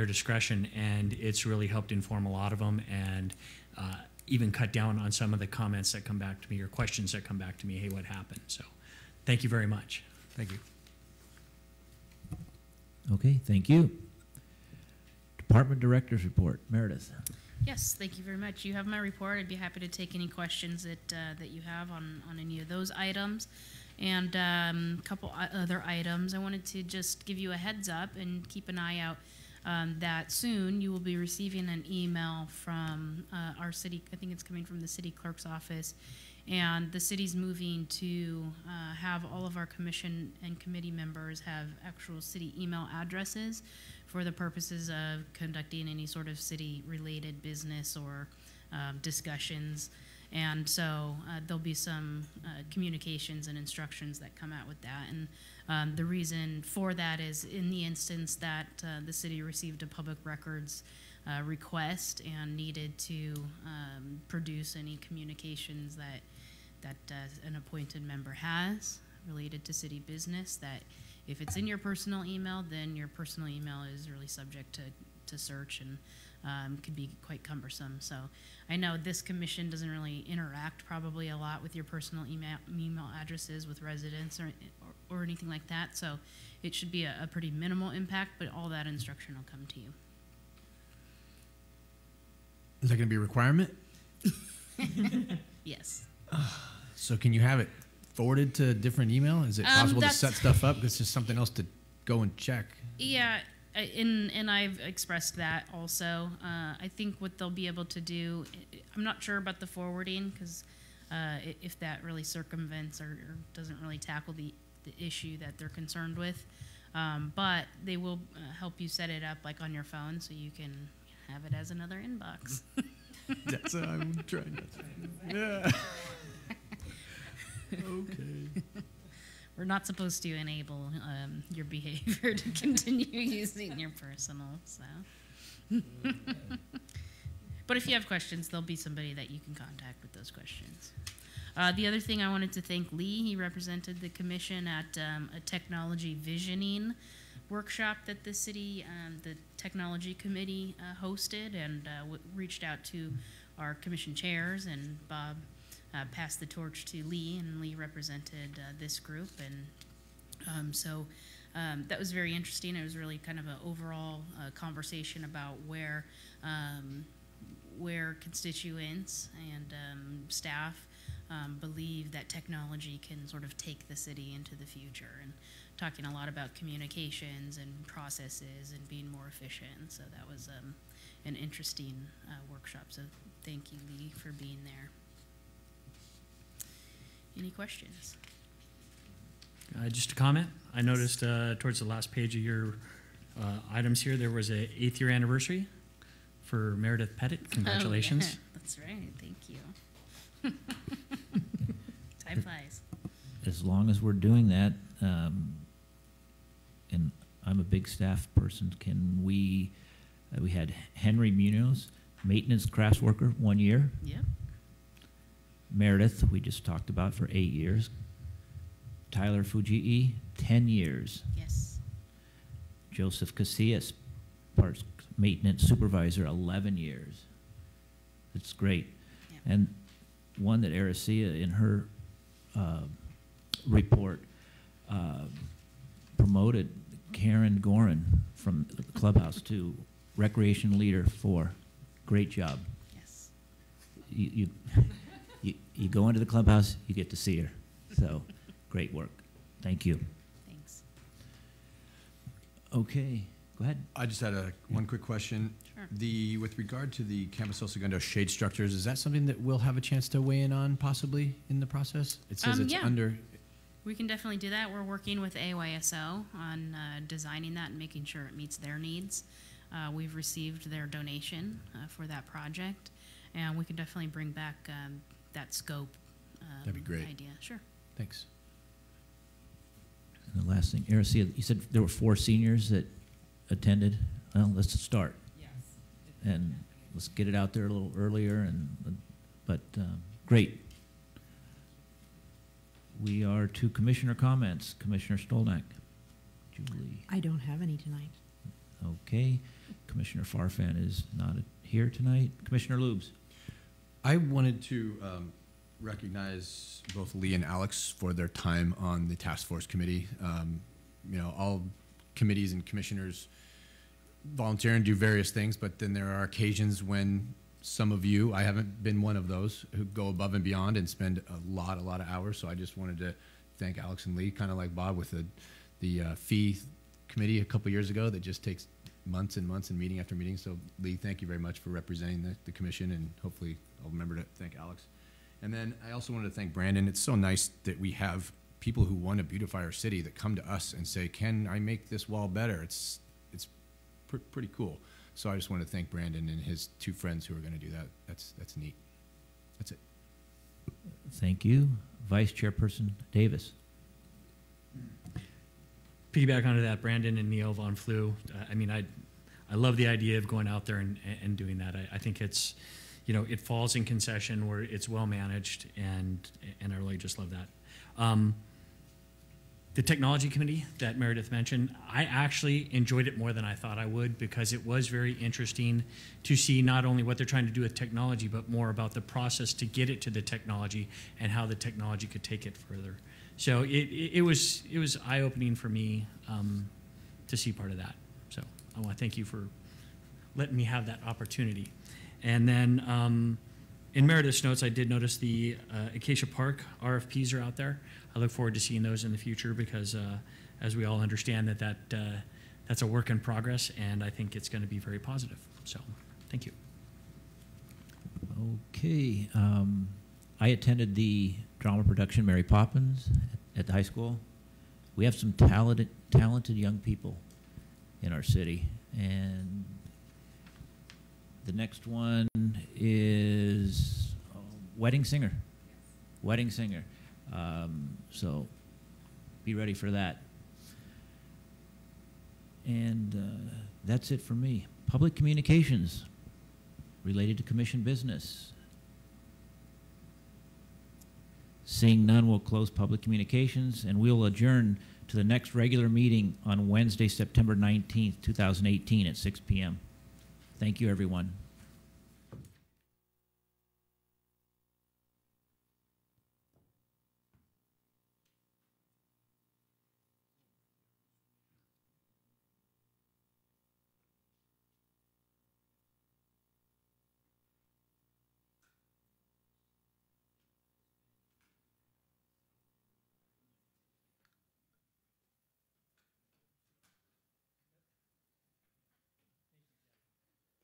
discretion, and it's really helped inform a lot of them, and even cut down on some of the comments that come back to me or questions that come back to me. Hey, what happened? So, thank you very much. Thank you. Okay, thank you. Department Director's Report. Meredith. Yes, thank you very much. You have my report. I'd be happy to take any questions that you have on any of those items. And a couple other items. I wanted to just give you a heads up and keep an eye out that soon you will be receiving an email from our city. I think it's coming from the city clerk's office. And the city's moving to have all of our commission and committee members have actual city email addresses for the purposes of conducting any sort of city-related business or discussions. And so there'll be some communications and instructions that come out with that. And the reason for that is in the instance that the city received a public records request and needed to produce any communications that an appointed member has related to city business, that if it's in your personal email, then your personal email is really subject to search and could be quite cumbersome. So I know this commission doesn't really interact probably a lot with your personal email addresses with residents or anything like that. So it should be a pretty minimal impact, but all that instruction will come to you. Is that going to be a requirement? Yes. So can you have it forwarded to a different email? Is it possible to set stuff up? It's just something else to go and check. Yeah, and I've expressed that also. I think what they'll be able to do, I'm not sure about the forwarding, because if that really circumvents or doesn't really tackle the issue that they're concerned with, but they will help you set it up like on your phone so you can have it as another inbox. That's what I'm trying to say. Yeah. Okay. We're not supposed to enable your behavior to continue using your personal, so. But if you have questions, there'll be somebody that you can contact with those questions. The other thing I wanted to thank Lee. He represented the commission at a technology visioning workshop that the city, the technology committee hosted, and reached out to our commission chairs, and Bob passed the torch to Lee, and Lee represented this group, and That was very interesting. It was really kind of an overall conversation about where constituents and staff believe that technology can sort of take the city into the future, and talking a lot about communications and processes and being more efficient. So that was an interesting workshop. So thank you, Lee, for being there. Any questions? Just a comment. I noticed towards the last page of your items here, there was a 8th year anniversary for Meredith Pettit. Congratulations. Oh, yeah. That's right. Thank you. Time flies. As long as we're doing that, and I'm a big staff person, can we had Henry Munoz, maintenance crafts worker, 1 year. Yep. Meredith, we just talked about, for 8 years. Tyler Fujii, 10 years. Yes. Joseph Casillas, parts maintenance supervisor, 11 years. It's great. Yep. And one that Aricia in her report promoted Karen Gorin from the clubhouse to recreation leader 4. Great job. Yes. You go into the clubhouse, you get to see her. So great work. Thank you. Thanks. Okay, go ahead. I just had one quick question. Sure. With regard to the Campus El Segundo shade structures, is that something that we'll have a chance to weigh in on possibly in the process? It says it's yeah. under. We can definitely do that. We're working with AYSO on designing that and making sure it meets their needs. We've received their donation for that project, and we can definitely bring back that scope. That'd be great. Idea. Sure. Thanks. And the last thing, Aricia, you said there were 4 seniors that attended. Well, let's start. Yes. And let's get it out there a little earlier. But great. We are to commissioner comments. Commissioner Stolnak. Julie. I don't have any tonight. Okay. Commissioner Farfan is not here tonight. Commissioner Lubes. I wanted to recognize both Lee and Alex for their time on the task force committee. All committees and commissioners volunteer and do various things, but then there are occasions when some of you, I haven't been one of those, who go above and beyond and spend a lot of hours. So I just wanted to thank Alex and Lee, kind of like Bob with the fee committee a couple years ago that just takes months and months and meeting after meeting. So Lee, thank you very much for representing the commission, and hopefully I'll remember to thank Alex. And then I also wanted to thank Brandon. It's so nice that we have people who want to beautify our city that come to us and say, can I make this wall better? It's pretty cool. So I just want to thank Brandon and his 2 friends who are going to do that. That's neat. That's it. Thank you. Vice Chairperson Davis. Piggyback onto that, Brandon and Neil Von Flew. I love the idea of going out there and doing that. I think it's, it falls in concession where it's well managed, and I really just love that. The technology committee that Meredith mentioned, I actually enjoyed it more than I thought I would, because it was very interesting to see not only what they're trying to do with technology, but more about the process to get it to the technology and how the technology could take it further. So it was eye-opening for me to see part of that. So I want to thank you for letting me have that opportunity. And then in Meredith's notes, I did notice the Acacia Park RFPs are out there. I look forward to seeing those in the future, because as we all understand that's a work in progress, and I think it's going to be very positive. So thank you. Okay. I attended the drama production Mary Poppins at the high school. We have some talented young people in our city, and the next one is Wedding Singer. Wedding Singer. So be ready for that. And that's it for me. Public communications related to commission business. Seeing none, we'll close public communications, and we'll adjourn to the next regular meeting on Wednesday, September 19th, 2018 at 6 p.m. Thank you, everyone.